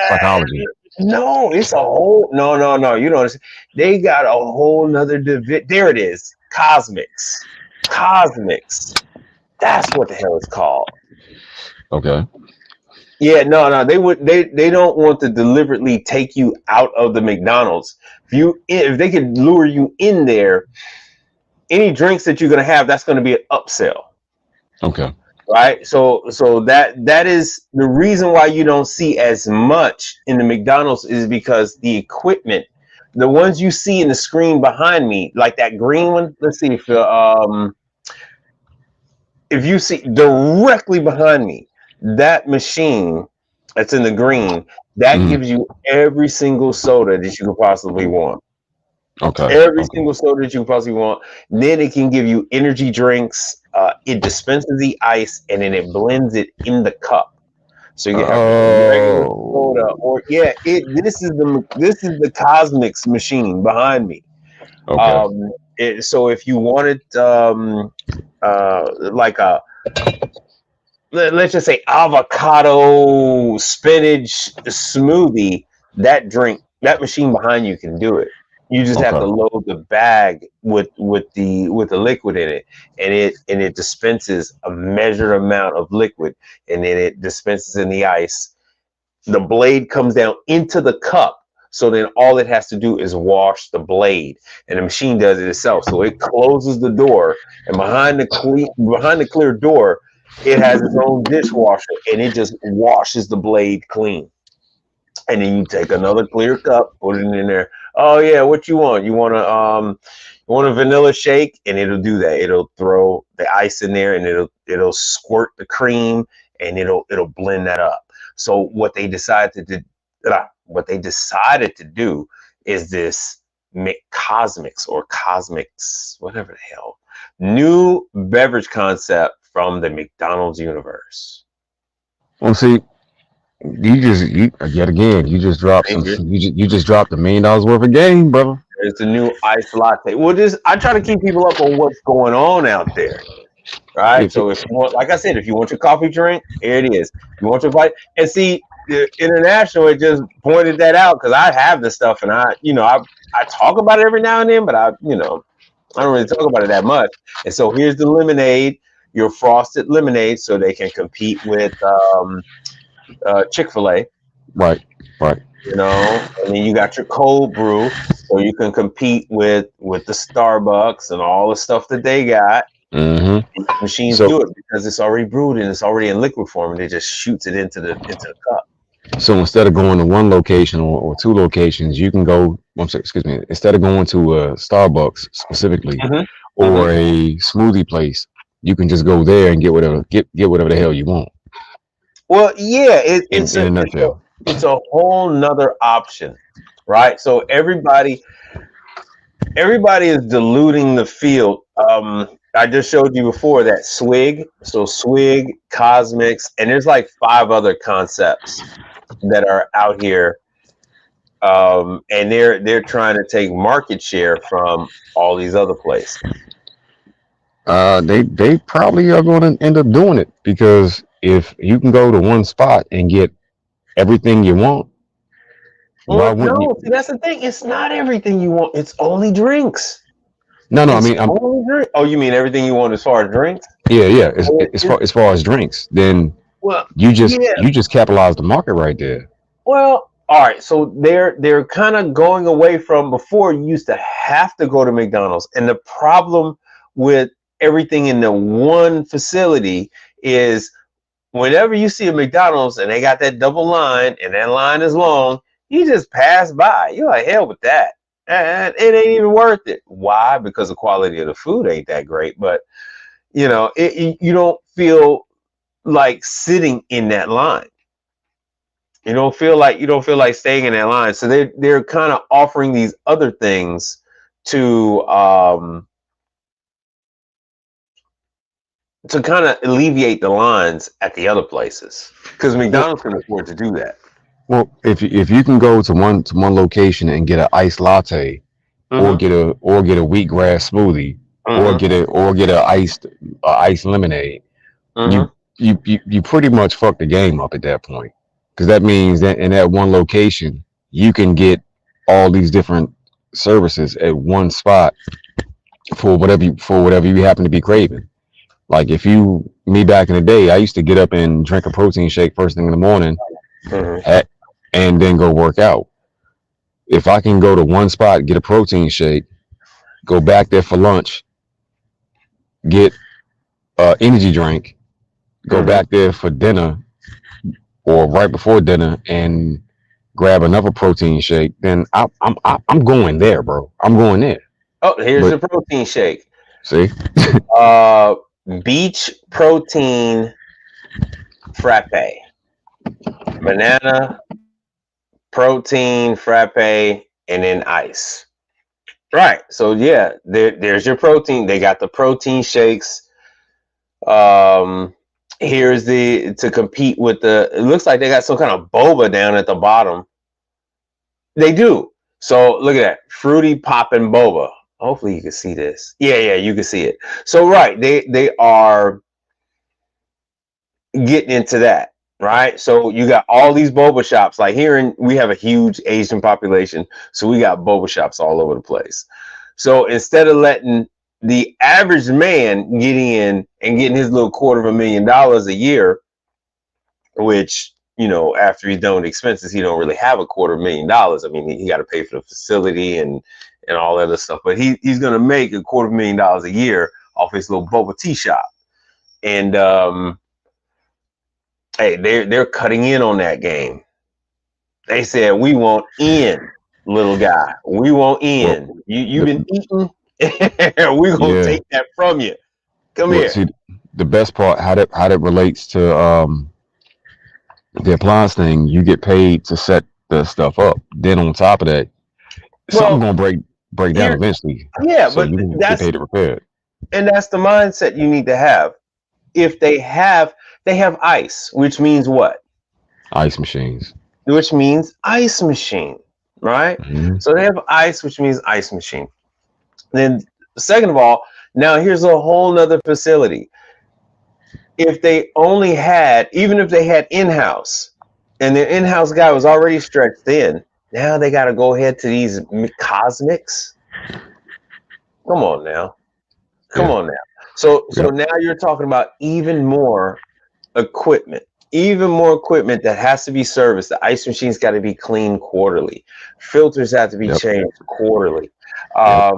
psychology. No, it's a whole no. You don't understand. They got a whole nother division. There it is. Cosmics. That's what the hell it's called. Okay. Yeah, no. They don't want to deliberately take you out of the McDonald's. If they could lure you in there, any drinks that you're gonna have, that's gonna be an upsell. Okay. Right, so that is the reason why you don't see as much in the McDonald's, is because the equipment, the ones you see in the screen behind me, like that green one. Let's see if you see directly behind me, that machine that's in the green, that gives you every single soda that you could possibly want. Okay. Every single soda that you could possibly want. Then it can give you energy drinks. It dispenses the ice and then it blends it in the cup. So you have regular soda, or this is the Cosmics machine behind me. Okay. So if you wanted like a, let's just say avocado spinach smoothie, that machine behind you can do it. You just have to load the bag with the liquid in it, and it dispenses a measured amount of liquid, and then it dispenses in the ice. The blade comes down into the cup, so then all it has to do is wash the blade, and the machine does it itself. So it closes the door, and behind the clear door, it has its own dishwasher, and it just washes the blade clean. And then you take another clear cup, put it in there. Oh yeah, what you want? You want a vanilla shake, and it'll do that. It'll throw the ice in there, and it'll squirt the cream, and it'll blend that up. So what they decided to do is this McCosmics or Cosmics, whatever the hell, new beverage concept from the McDonald's universe. Well, see, you just dropped you just dropped $1 million worth of game, brother. It's a new iced latte. Well, I try to keep people up on what's going on out there, right? So if you want, like I said, if you want your coffee drink, here it is. If you want your bite, and see, the International, it just pointed that out because I have this stuff and I talk about it every now and then, but I don't really talk about it that much. And so here's the lemonade, your frosted lemonade, so they can compete with Chick-fil-A. Right. And then you got your cold brew, so you can compete with the Starbucks and all the stuff that they got. Mm-hmm. Machines do it because it's already brewed and it's already in liquid form, and it just shoots it into the cup. So instead of going to one location or two locations, you can go. Instead of going to a Starbucks specifically or a smoothie place, you can just go there and get whatever the hell you want. Well, yeah, it's a whole nother option, right? So everybody is diluting the field. I just showed you before that Swig. So Swig, Cosmics, and there's like 5 other concepts that are out here, and they're trying to take market share from all these other places. They probably are going to end up doing it because if you can go to one spot and get everything you want, well, no, see, that's the thing. It's not everything you want. It's only drinks. No, I mean, oh, you mean everything you want as far as drinks? Yeah. As far as drinks, then you just capitalize the market right there. Well, all right. So they're kind of going away from before. You used to have to go to McDonald's, and the problem with everything in the one facility is whenever you see a McDonald's and they got that double line and that line is long, you just pass by. You're like, hell with that. And it ain't even worth it. Why? Because the quality of the food ain't that great. But you don't feel like sitting in that line. You don't feel like staying in that line. So they're kind of offering these other things to kind of alleviate the lines at the other places, because McDonald's can afford to do that. Well, if you can go to one location and get an iced latte, or get a wheatgrass smoothie, or get a iced lemonade, you pretty much fuck the game up at that point, because that means that in that one location you can get all these different services at one spot for whatever you happen to be craving. Like me back in the day, I used to get up and drink a protein shake first thing in the morning, and then go work out. If I can go to one spot, get a protein shake, go back there for lunch, get energy drink, go back there for dinner or right before dinner and grab another protein shake, then I'm going there, bro. I'm going there. Oh, here's the protein shake. See? Beach protein frappe. Banana protein frappe and then ice. Right. So yeah, there's your protein. They got the protein shakes. Here's to compete with it looks like they got some kind of boba down at the bottom. They do. So look at that. Fruity poppin' boba. Hopefully you can see this. Yeah, you can see it. So right, they are getting into that, right? So you got all these boba shops. Like we have a huge Asian population, so we got boba shops all over the place. So instead of letting the average man get in and getting his little $250,000 a year, which, after he's done with expenses, he don't really have a $250,000. I mean, he got to pay for the facility and all that other stuff, but he's going to make a $250,000 a year off his little boba tea shop. And hey, they're cutting in on that game. They said, we want in, little guy. We want in. Well, you've been eating. We're gonna take that from you. Come here. See, the best part, how that relates to the appliance thing, you get paid to set the stuff up. Then on top of that, something Well, gonna break down here, eventually. yeah, So but you can get that's paid to repair it. and that's the mindset you need to have. If they have ice, which means what? Ice machines. Which means ice machine, right? Mhm. So they have ice, which means ice machine. Then, second of all, now here's a whole nother facility. If they only had, even if they had in-house, and their in-house guy was already stretched thin, now they got to go ahead to these cosmics. Come on now. Come Yeah. on now. So Yep. now you're talking about even more equipment that has to be serviced. The ice machine's got to be cleaned quarterly. Filters have to be Yep. changed quarterly. Yep.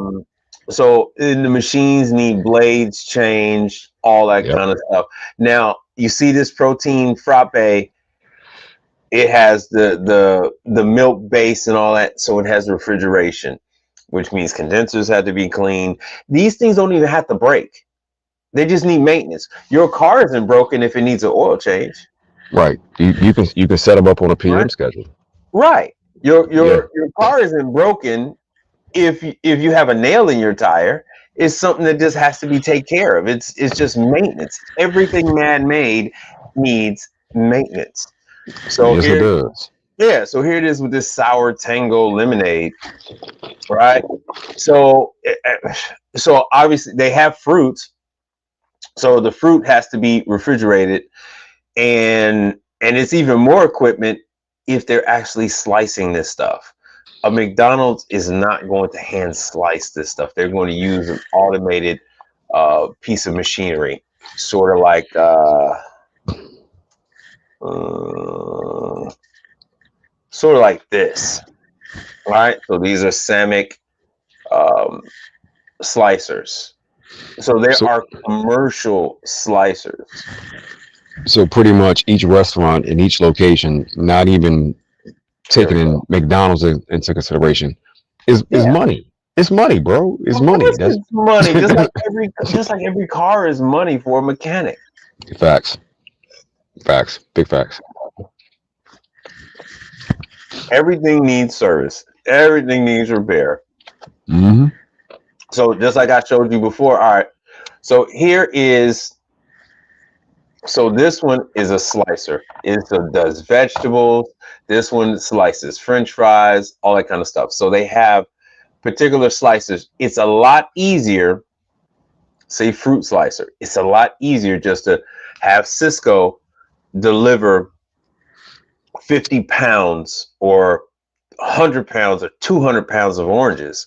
So the machines need blades changed, all that Yep. kind of stuff. Now you see this protein frappe. It has the milk base and all that, so it has refrigeration, which means condensers have to be cleaned. These things don't even have to break. They just need maintenance. Your car isn't broken if it needs an oil change. Right. You can set them up on a PM Right. schedule. Right. Your car isn't broken if you have a nail in your tire. It's something that just has to be taken care of. It's just maintenance. Everything man-made needs maintenance. So Yes, it does. yeah, so here it is with this sour tango lemonade, right? So obviously they have fruit, so the fruit has to be refrigerated, and it's even more equipment if they're actually slicing this stuff. A McDonald's is not going to hand slice this stuff. They're going to use an automated piece of machinery, sort of like this, right? So these are Samick slicers. So there are commercial slicers. So pretty much each restaurant in each location, not even taking in McDonald's into consideration, is money. It's money, bro. It's money. That's money. Just like every car is money for a mechanic. Facts. Big facts. Everything needs service. Everything needs repair. Mm-hmm. So just like I showed you before, all right. So this one is a slicer. It does vegetables. This one slices French fries, all that kind of stuff. So they have particular slicers. It's a lot easier, say fruit slicer. It's a lot easier just to have Cisco deliver 50 pounds or 100 pounds or 200 pounds of oranges,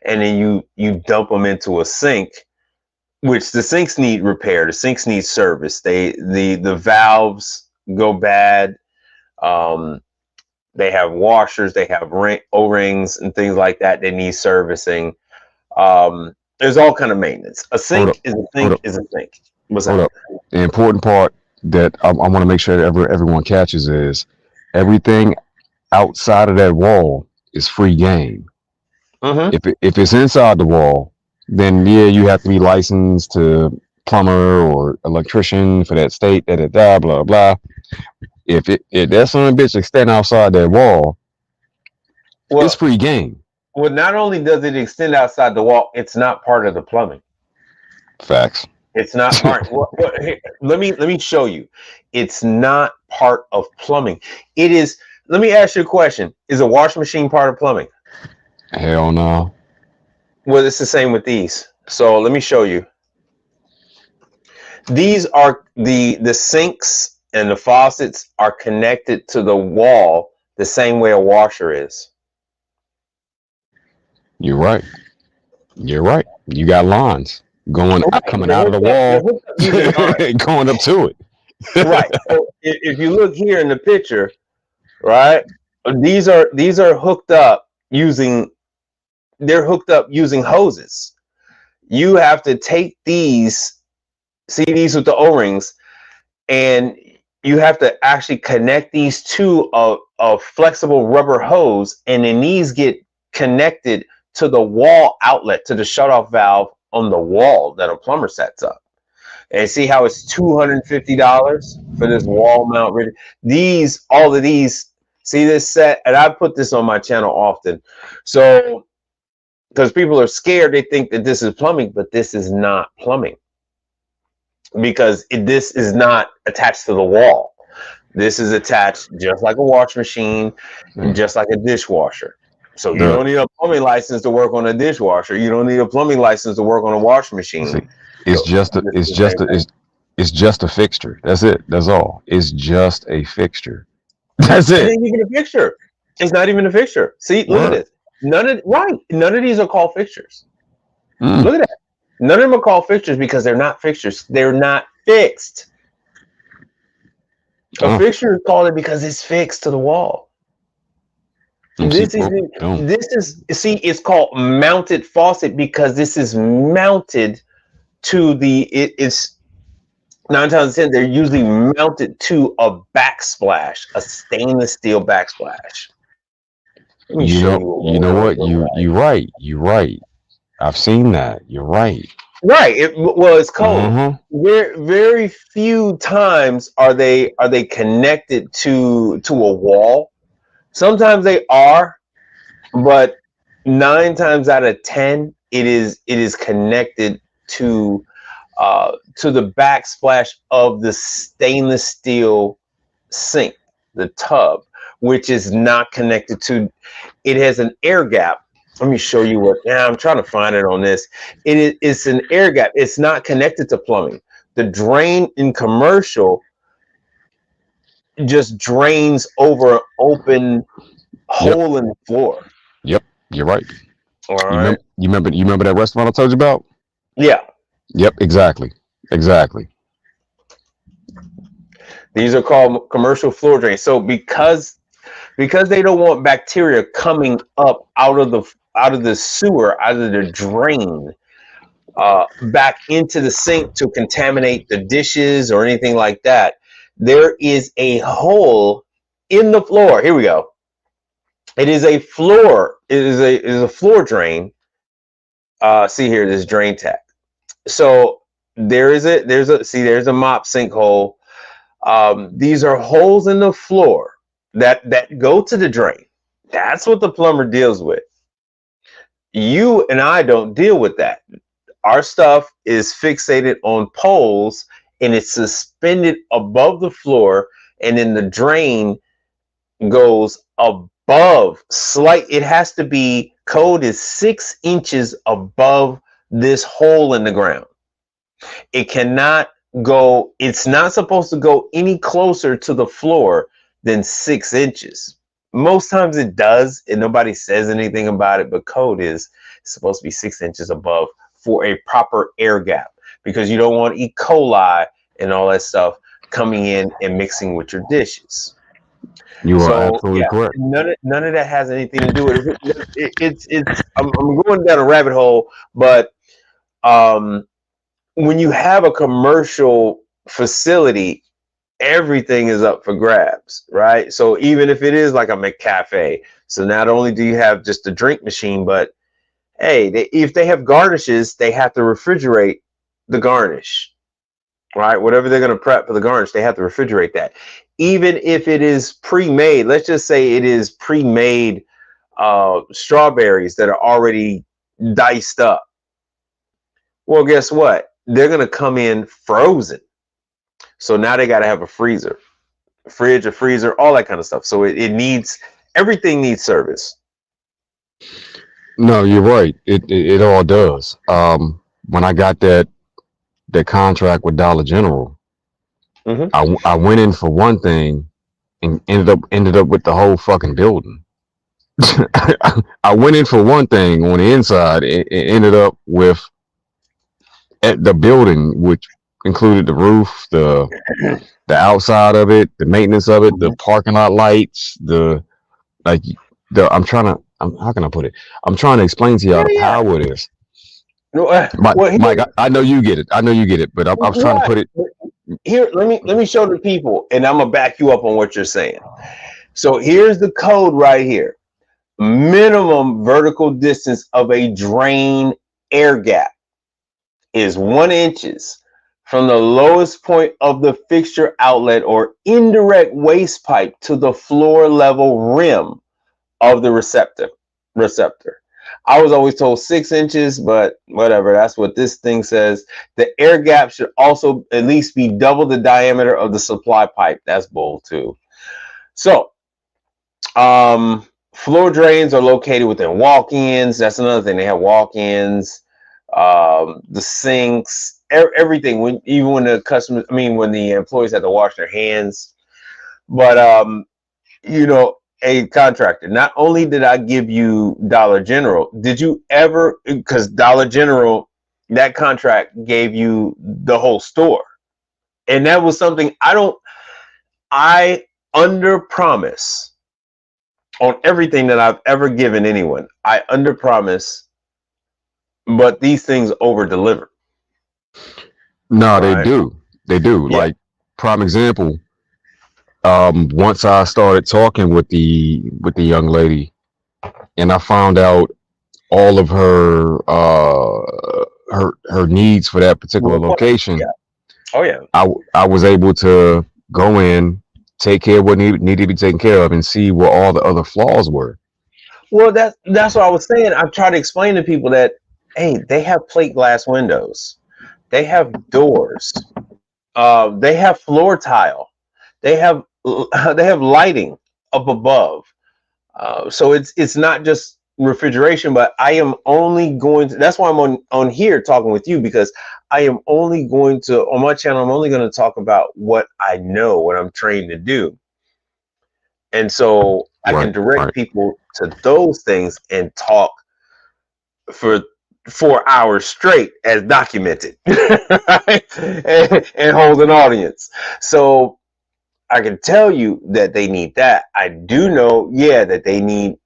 and then you dump them into a sink, which the sinks need repair. The sinks need service. The valves go bad. They have washers. They have O-rings and things like that. They need servicing. There's all kind of maintenance. A sink is a sink is a sink. What's that? The important part that I want to make sure that everyone catches is everything outside of that wall is free game. Mm-hmm. If it's inside the wall, then yeah, you have to be licensed to plumber or electrician for that state, blah blah blah. If that son of a bitch extend outside that wall, it's free game. Well, not only does it extend outside the wall, it's not part of the plumbing. Facts. It's not part. Here, let me show you. It's not part of plumbing. It is. Let me ask you a question. Is a washing machine part of plumbing? Hell no. Well, it's the same with these. So let me show you. These are the sinks and the faucets are connected to the wall the same way a washer is. You're right. You got lines coming out of the wall, going up to it. Right. So if you look here in the picture, right, these are hooked up using hoses. You have to take these with the O-rings, and you have to actually connect these to a flexible rubber hose, and then these get connected to the wall outlet, to the shutoff valve on the wall that a plumber sets up. And see how it's $250 for this wall mount. All of these See this set, and I put this on my channel often. So, because people are scared, they think that this is plumbing, but this is not plumbing. Because this is not attached to the wall. This is attached just like a wash machine, just like a dishwasher. So you don't need a plumbing license to work on a dishwasher. You don't need a plumbing license to work on a washing machine. See, it's just a fixture. That's it. That's all. It's just a fixture. That's it. It ain't even a fixture. It's not even a fixture. See, look at this. None of these are called fixtures. Look at that. None of them are called fixtures because they're not fixtures. They're not fixed. A fixture is called it because it's fixed to the wall. This is it's called mounted faucet because this is mounted to it's 9 times out of 10 they're usually mounted to a backsplash, a stainless steel backsplash. You know what? You're right. I've seen that. You're right. Right. It's cold. Very few times are they connected to a wall. Sometimes they are, but 9 times out of 10, it is connected to the backsplash of the stainless steel sink, the tub, which is not connected to. It has an air gap. Let me show you what. Now I'm trying to find it on this. It's an air gap. It's not connected to plumbing. The drain in commercial just drains over an open hole in the floor. Yep, you're right. All right. You remember that restaurant I told you about? Yeah. Yep, exactly. These are called commercial floor drains. So because they don't want bacteria coming up out of the sewer, out of the drain, back into the sink to contaminate the dishes or anything like that, there is a hole in the floor. Here we go. It is a floor. It is a floor drain. See here, this drain tap. So there's a mop sinkhole. These are holes in the floor that go to the drain. That's what the plumber deals with. You and I don't deal with that. Our stuff is fixated on poles and it's suspended above the floor, and then the drain goes above it has to be, code is 6 inches above this hole in the ground. It cannot go, it's not supposed to go any closer to the floor than 6 inches. Most times it does, and nobody says anything about it, but code is supposed to be 6 inches above for a proper air gap, because you don't want E. coli and all that stuff coming in and mixing with your dishes. You are absolutely correct. None of that has anything to do with it. I'm going down a rabbit hole, but when you have a commercial facility, everything is up for grabs, right? So even if it is like a McCafe, so not only do you have just a drink machine, but hey, if they have garnishes, they have to refrigerate the garnish, right? Whatever they're going to prep for the garnish, they have to refrigerate that. Even if it is pre-made, let's just say it is pre-made strawberries that are already diced up. Well, guess what? They're going to come in frozen. So now they got to have a freezer, a fridge, a freezer, all that kind of stuff. So it needs, everything needs service. No, you're right. It all does. When I got that contract with Dollar General, I went in for one thing and ended up with the whole fucking building. I went in for one thing on the inside and ended up with the building, which included the roof, the outside of it, the maintenance of it, the parking lot lights, how can I put it? I'm trying to explain to y'all how it is. Mike, I know you get it. But I was trying to put it here. Let me show the people, and I'm gonna back you up on what you're saying. So here's the code right here. Minimum vertical distance of a drain air gap is 1 inch from the lowest point of the fixture outlet or indirect waste pipe to the floor level rim of the receptor. I was always told 6 inches, but whatever. That's what this thing says. The air gap should also at least be double the diameter of the supply pipe. That's bull too. So, floor drains are located within walk-ins. That's another thing. They have walk-ins, the sinks, everything. Even when the customers, when the employees have to wash their hands. But a contractor. Not only did I give you Dollar General, did you ever? Because Dollar General, that contract gave you the whole store, and that was something I under promise on everything that I've ever given anyone. I under promise, but these things over deliver. No, right? They do. Yeah. Like, prime example. Once I started talking with the young lady, and I found out all of her needs for that particular location. Yeah. Oh yeah. I was able to go in, take care of what needed to be taken care of, and see what all the other flaws were. Well, that's what I was saying. I've tried to explain to people that, hey, they have plate glass windows, they have doors, they have floor tile, they have lighting up above. So it's not just refrigeration, but I am only going to, that's why I'm on here talking with you, because I am only going to, on my channel, I'm only going to talk about what I know, what I'm trained to do. And so I can direct people to those things and talk for 4 hours straight as documented and hold an audience. So I can tell you that they need that. I do know, that they need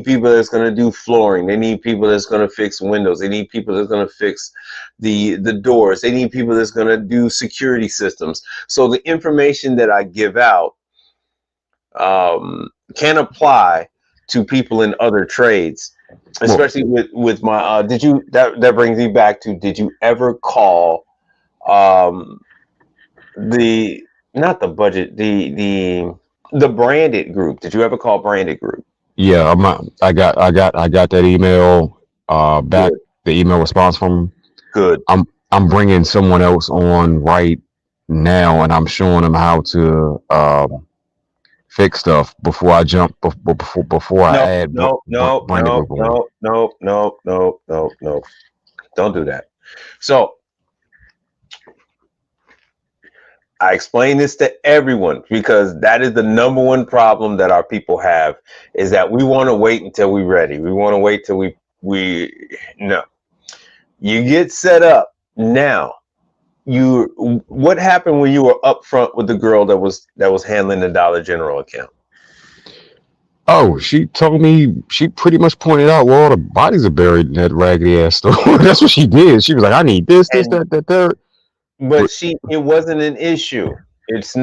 people that's going to do flooring. They need people that's going to fix windows. They need people that's going to fix the doors. They need people that's going to do security systems. So the information that I give out can apply to people in other trades, especially with my. That brings me back to, did you ever call not the budget, the branded group? Did you ever call branded group? Yeah, I got that email back. Good. The email response from. Good. I'm bringing someone else on right now, and I'm showing them how to fix stuff before I jump before I add. No. Don't do that. So I explain this to everyone because that is the number one problem that our people have, is that we want to wait until we're ready. We want to wait till no. You get set up now. What happened when you were up front with the girl that was handling the Dollar General account? Oh, she told me, she pretty much pointed out where all the bodies are buried in that raggedy ass store. That's what she did. She was like, I need this, that, third. But it wasn't an issue. It's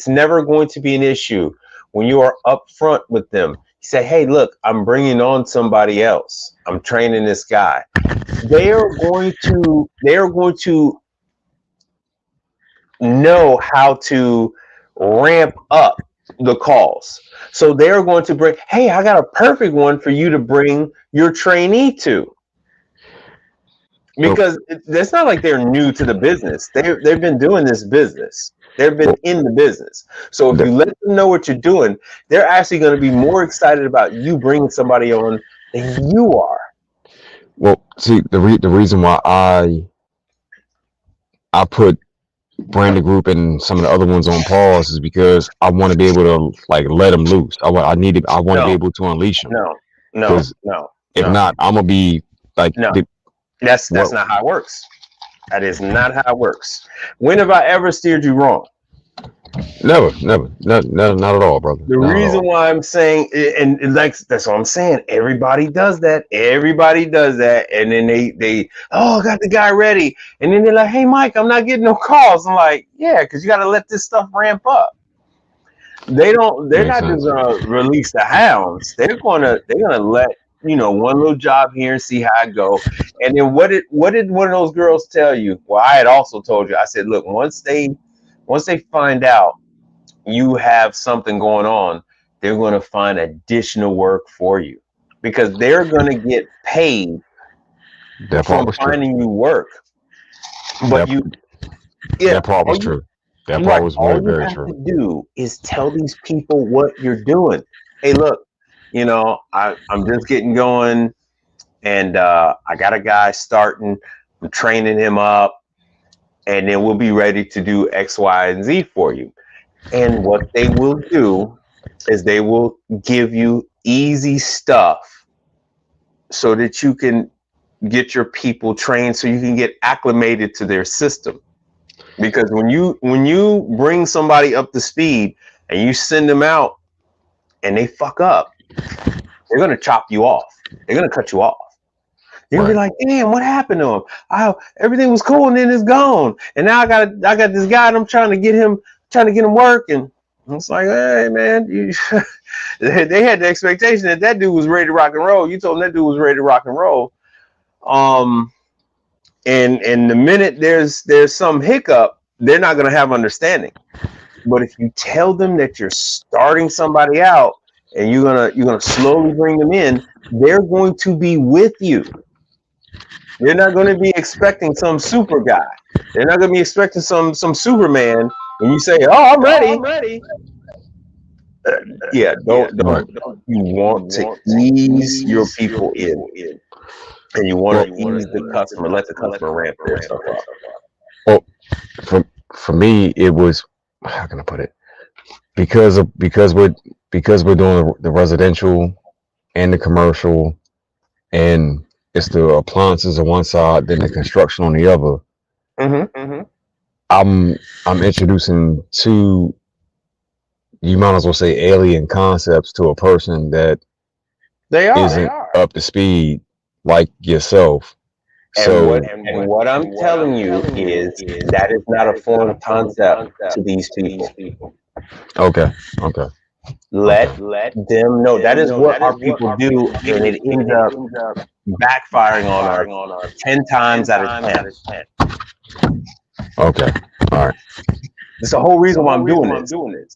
never going to be an issue when you are up front with them. You say, hey, look, I'm bringing on somebody else. I'm training this guy. They are going to know how to ramp up the calls. So they're going to bring, hey, I got a perfect one for you to bring your trainee to. Because it's not like they're new to the business. They've been doing this business. They've been in the business. So if you let them know what you're doing, they're actually going to be more excited about you bringing somebody on than you are. Well, see, the reason why I put Branded Group and some of the other ones on pause is because I want to be able to let them loose. I want to be able to unleash them. No. If not, I'm gonna be like. No. That's not how it works. That is not how it works. When have I ever steered you wrong? Never, not at all, brother. The reason why I'm saying, and that's what I'm saying. Everybody does that. And then they I got the guy ready, and then they're like, hey, Mike, I'm not getting no calls. I'm like, yeah, because you got to let this stuff ramp up. They're not just gonna release the hounds. They're gonna let one little job here and see how I go. And then what did one of those girls tell you? Well, I had also told you. I said, look, once they find out you have something going on, they're going to find additional work for you because they're going to get paid from finding you work. But that part was true. That part was very, very true. All you have to do is tell these people what you're doing. Hey, look, I'm just getting going, and I got a guy starting. I'm training him up, and then we'll be ready to do X, Y, and Z for you. And what they will do is they will give you easy stuff so that you can get your people trained, so you can get acclimated to their system. Because when you bring somebody up to speed and you send them out and they fuck up, they're gonna chop you off. They're gonna cut you off. You're gonna be like, damn, what happened to him? Everything was cool and then it's gone. And now I got this guy and I'm trying to get him work. And it's like, hey man, they had the expectation that dude was ready to rock and roll. You told them that dude was ready to rock and roll. And the minute there's some hiccup, they're not gonna have understanding. But if you tell them that you're starting somebody out and you're gonna slowly bring them in, they're going to be with you. They're not going to be expecting some super guy. They're not going to be expecting some Superman. And you say, "Oh, I'm ready." Don't. You want to ease your people in, and you want to ease the customer. Let the customer ramp their stuff up. Well, for me, it was, how can I put it? Because we're doing the residential and the commercial, and it's the appliances on one side, then the construction on the other. I'm introducing two, you might as well say, alien concepts to a person that isn't up to speed like yourself. And what I'm telling you is that is not a foreign concept to these people. Okay. Let them know that is what our people do, and it ends up backfiring on our 10 times out of 10. Okay. All right. That's the whole reason why I'm doing this.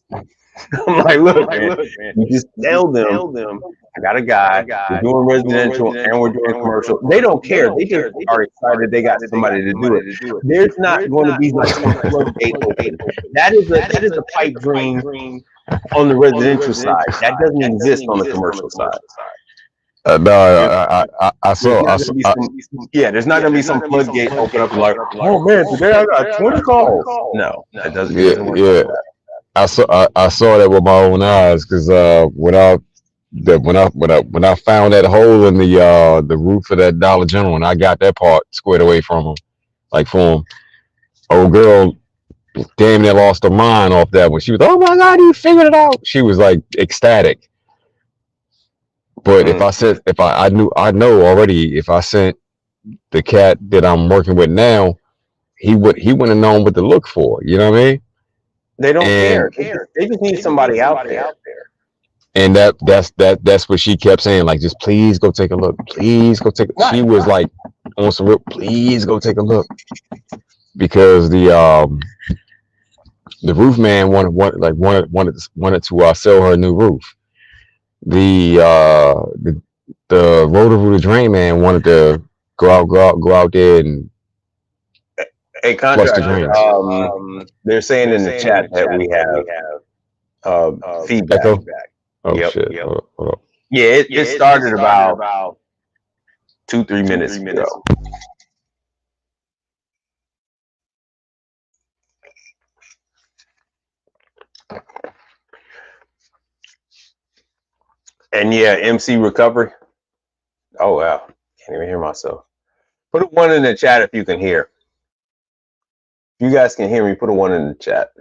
I'm like, look, man, you just tell them, I got a guy, we're doing residential and we're doing commercial. They don't care. They just are excited they got somebody to do it. There's not going to be like some floodgate open. That is a pipe dream on the residential side. That doesn't exist on the commercial side. No, I saw. There's not gonna be some floodgate open up and like, oh man, today I got 20 calls. No, it doesn't. Yeah. I saw that with my own eyes, because when I found that hole in the roof of that Dollar General, and I got that part squared away from him, like for him, old girl damn near lost her mind off that one. She was, oh my God, you figured it out. She was like ecstatic. But if I know already, if I sent the cat that I'm working with now, he wouldn't have known what to look for. You know what I mean? They don't care. They just need somebody out there. And that's what she kept saying. Like, just please go take a look. Please go take. She was like on some real. Please go take a look, because the roof man wanted to sell her a new roof. The Roto-Rooter drain man wanted to go out there and flush the drains. They're saying in the chat that we have feedback. Oh yep, shit! Yep. Hold on. Yeah, it started about 2-3 minutes ago. And yeah, MC recovery. Oh wow, can't even hear myself. Put a 1 in the chat if you can hear. If you guys can hear me, put a 1 in the chat.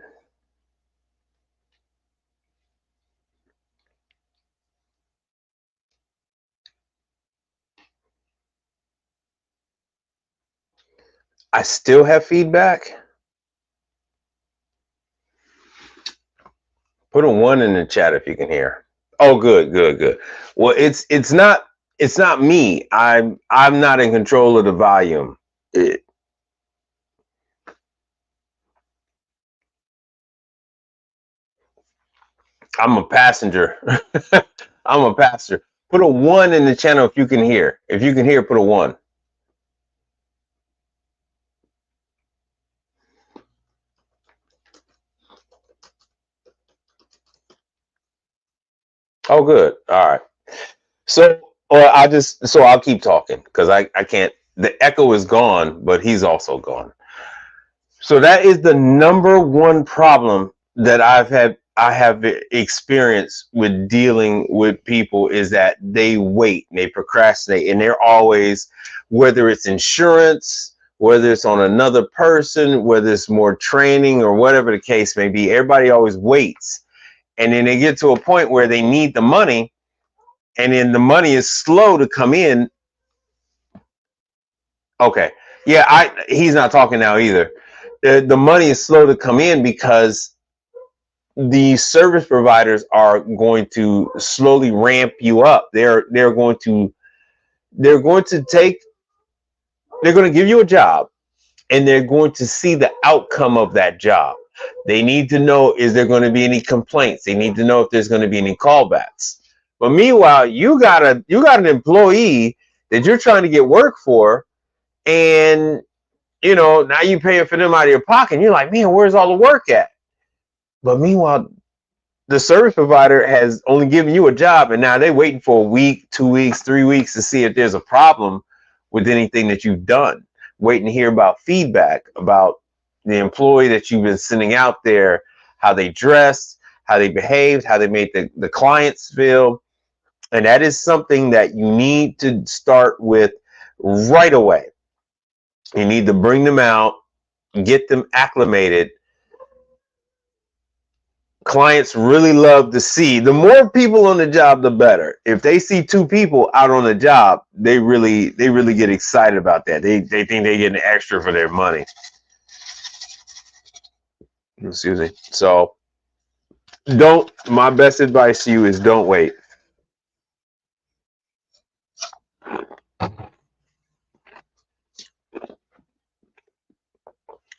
I still have feedback. Put a 1 in the chat if you can hear. Oh, good. Well, it's not it's not me. I'm not in control of the volume. I'm a passenger. I'm a passenger. Put a 1 in the channel if you can hear. If you can hear, put a 1. Oh, good. All right. So, or I'll keep talking because I can't. The echo is gone, but he's also gone. So that is the number one problem that I have experienced with dealing with people is that they wait, they procrastinate, and they're always, whether it's insurance, whether it's on another person, whether it's more training or whatever the case may be, everybody always waits. And then they get to a point where they need the money, and then the money is slow to come in. Okay. Yeah, he's not talking now either. The money is slow to come in because the service providers are going to slowly ramp you up. They're going to give you a job, and they're going to see the outcome of that job. They need to know, is there going to be any complaints? They need to know if there's going to be any callbacks. But meanwhile, you got an employee that you're trying to get work for, and now you paying for them out of your pocket, and you're like, man, where's all the work at? But meanwhile, the service provider has only given you a job, and now they're waiting for a week, 2 weeks, 3 weeks to see if there's a problem with anything that you've done. Waiting to hear about feedback about the employee that you've been sending out there, how they dressed, how they behaved, how they made the clients feel. And that is something that you need to start with right away. You need to bring them out, get them acclimated. Clients really love to see, the more people on the job, the better. If they see 2 people out on the job, they really get excited about that. They think they're getting extra for their money. Excuse me. So my best advice to you is don't wait.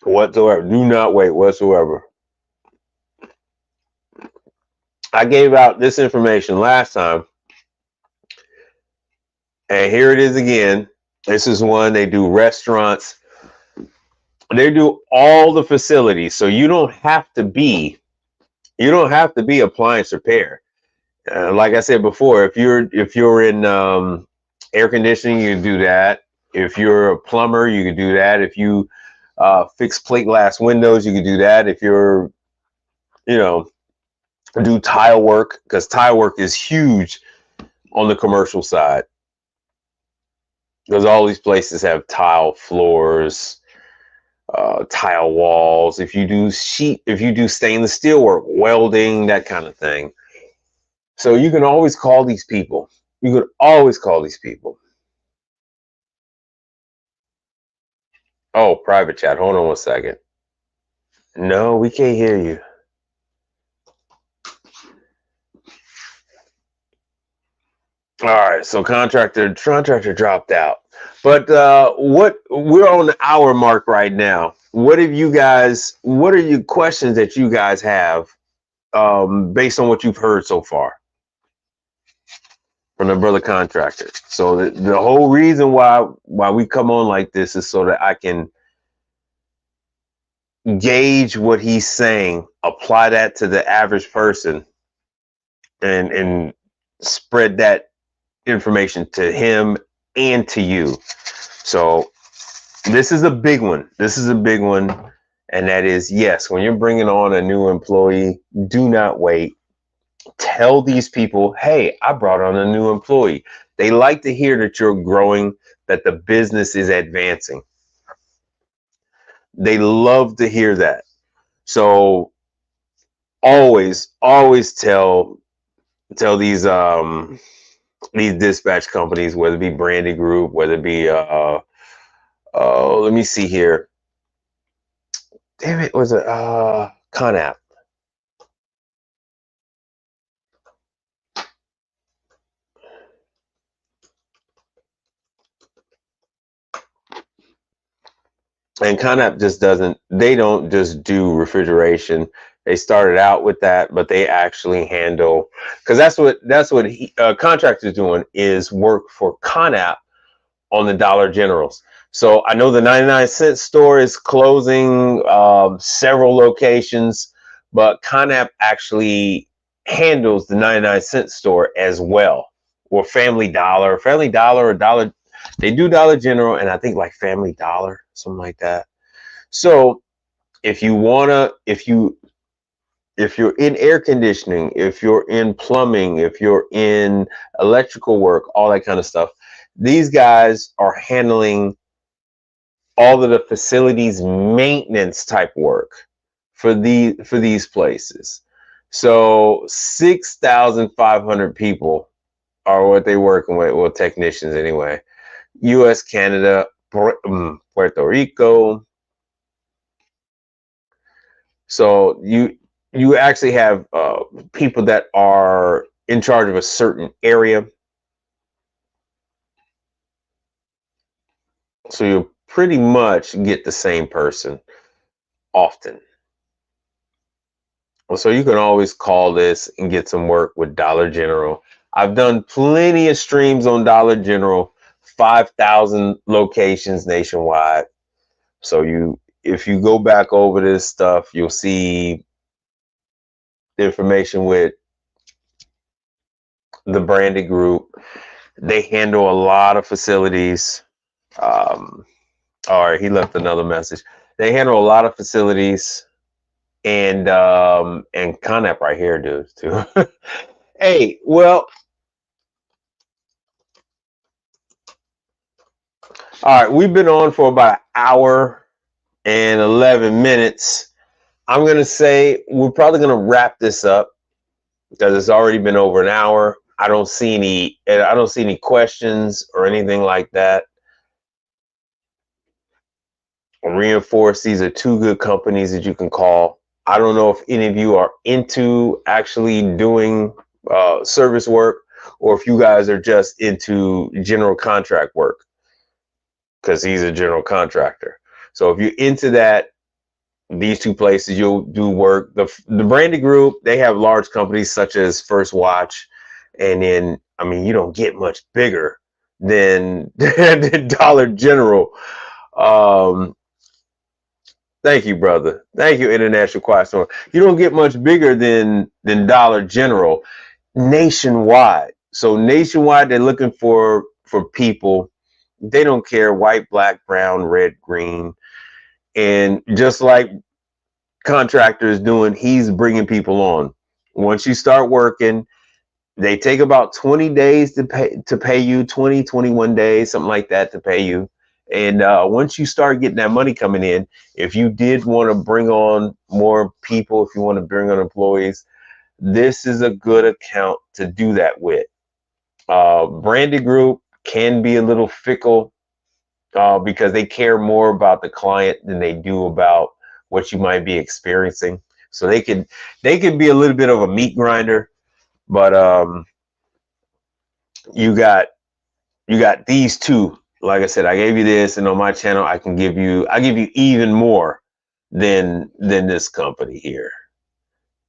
Whatsoever. Do not wait whatsoever. I gave out this information last time, and here it is again. This is one. They do restaurants. They do all the facilities, so you don't have to be appliance repair. Like I said before, if you're in air conditioning, you can do that. If you're a plumber, you can do that. If you fix plate glass windows, you can do that. If you're, do tile work, because tile work is huge on the commercial side, because all these places have tile floors, tile walls. If you do stainless steel work, welding, that kind of thing. So you can always call these people. You could always call these people. Oh, private chat. Hold on 1 second. No, we can't hear you. All right, so contractor dropped out. But we're on the hour mark right now. What are your questions that you guys have based on what you've heard so far from the brother contractor? So the whole reason why we come on like this is so that I can gauge what he's saying, apply that to the average person, and spread that information to him and to you. So this is a big one. And that is, yes, when you're bringing on a new employee, do not wait. Tell these people, hey, I brought on a new employee. They like to hear that you're growing, that the business is advancing. They love to hear that. So always tell these dispatch companies, whether it be Brandy Group, whether it be let me see here. Damn it, was it Conap? And Conap just doesn't, they don't just do refrigeration. They started out with that, but they actually handle, because that's what contractors doing is work for Conap on the Dollar Generals. So I know the 99-cent store is closing several locations, but Conap actually handles the 99-cent store as well, or Family Dollar or Dollar. They do Dollar General and I think like Family Dollar, something like that. So if you wanna, if you're in air conditioning, if you're in plumbing, if you're in electrical work, all that kind of stuff, these guys are handling all of the facilities maintenance type work for these places. So 6,500 people are what they're working with, well, technicians anyway. US, Canada, Puerto Rico. So you actually have people that are in charge of a certain area. So you pretty much get the same person often. So you can always call this and get some work with Dollar General. I've done plenty of streams on Dollar General, 5,000 locations nationwide. So if you go back over this stuff, you'll see information with the Branded Group. They handle a lot of facilities. All right, he left another message. They handle a lot of facilities, and Conap right here does too. Hey, well, all right, we've been on for about an hour and 11 minutes. I'm gonna say we're probably gonna wrap this up because it's already been over an hour. I don't see any questions or anything like that. Reinforce, these are two good companies that you can call. I don't know if any of you are into actually doing service work, or if you guys are just into general contract work, because he's a general contractor. So if you're into that, these two places you'll do work. The Branded Group, they have large companies such as First Watch, and then I mean you don't get much bigger than Dollar General. Thank you, brother. Thank you, International Quiet Storm. You don't get much bigger than Dollar General nationwide. So nationwide, they're looking for people. They don't care, white, black, brown, red, green. And just like contractor is doing, he's bringing people on. Once you start working, they take about 20 days to pay you, 20, 21 days, something like that to pay you. And once you start getting that money coming in, if you did want to bring on more people, if you want to bring on employees, this is a good account to do that with. Branded Group can be a little fickle because they care more about the client than they do about what you might be experiencing. So they can be a little bit of a meat grinder, but you got these two. Like I said, I gave you this, and on my channel, I give you even more than this company here.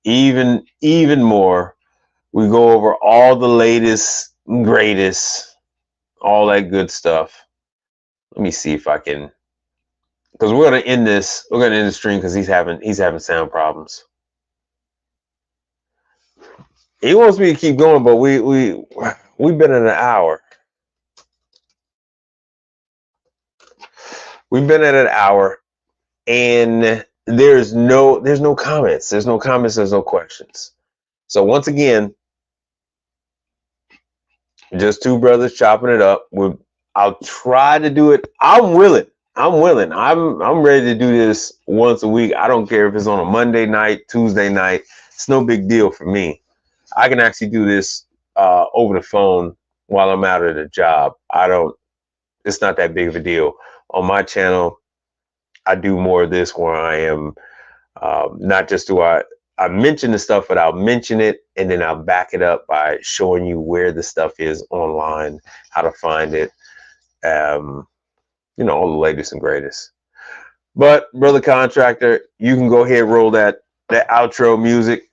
Even more. We go over all the latest, greatest, all that good stuff. Let me see if I can, because we're gonna end this. We're gonna end the stream because he's having sound problems. He wants me to keep going, but we've been in an hour. We've been at an hour, and there's no comments. There's no comments. There's no questions. So once again, just two brothers chopping it up. I'll try to do it. I'm willing. I'm ready to do this once a week. I don't care if it's on a Monday night, Tuesday night. It's no big deal for me. I can actually do this over the phone while I'm out at a job. It's not that big of a deal. On my channel, I do more of this where I am not just I mention the stuff, but I'll mention it and then I'll back it up by showing you where the stuff is online, how to find it, all the latest and greatest. But brother contractor, you can go ahead and roll that outro music.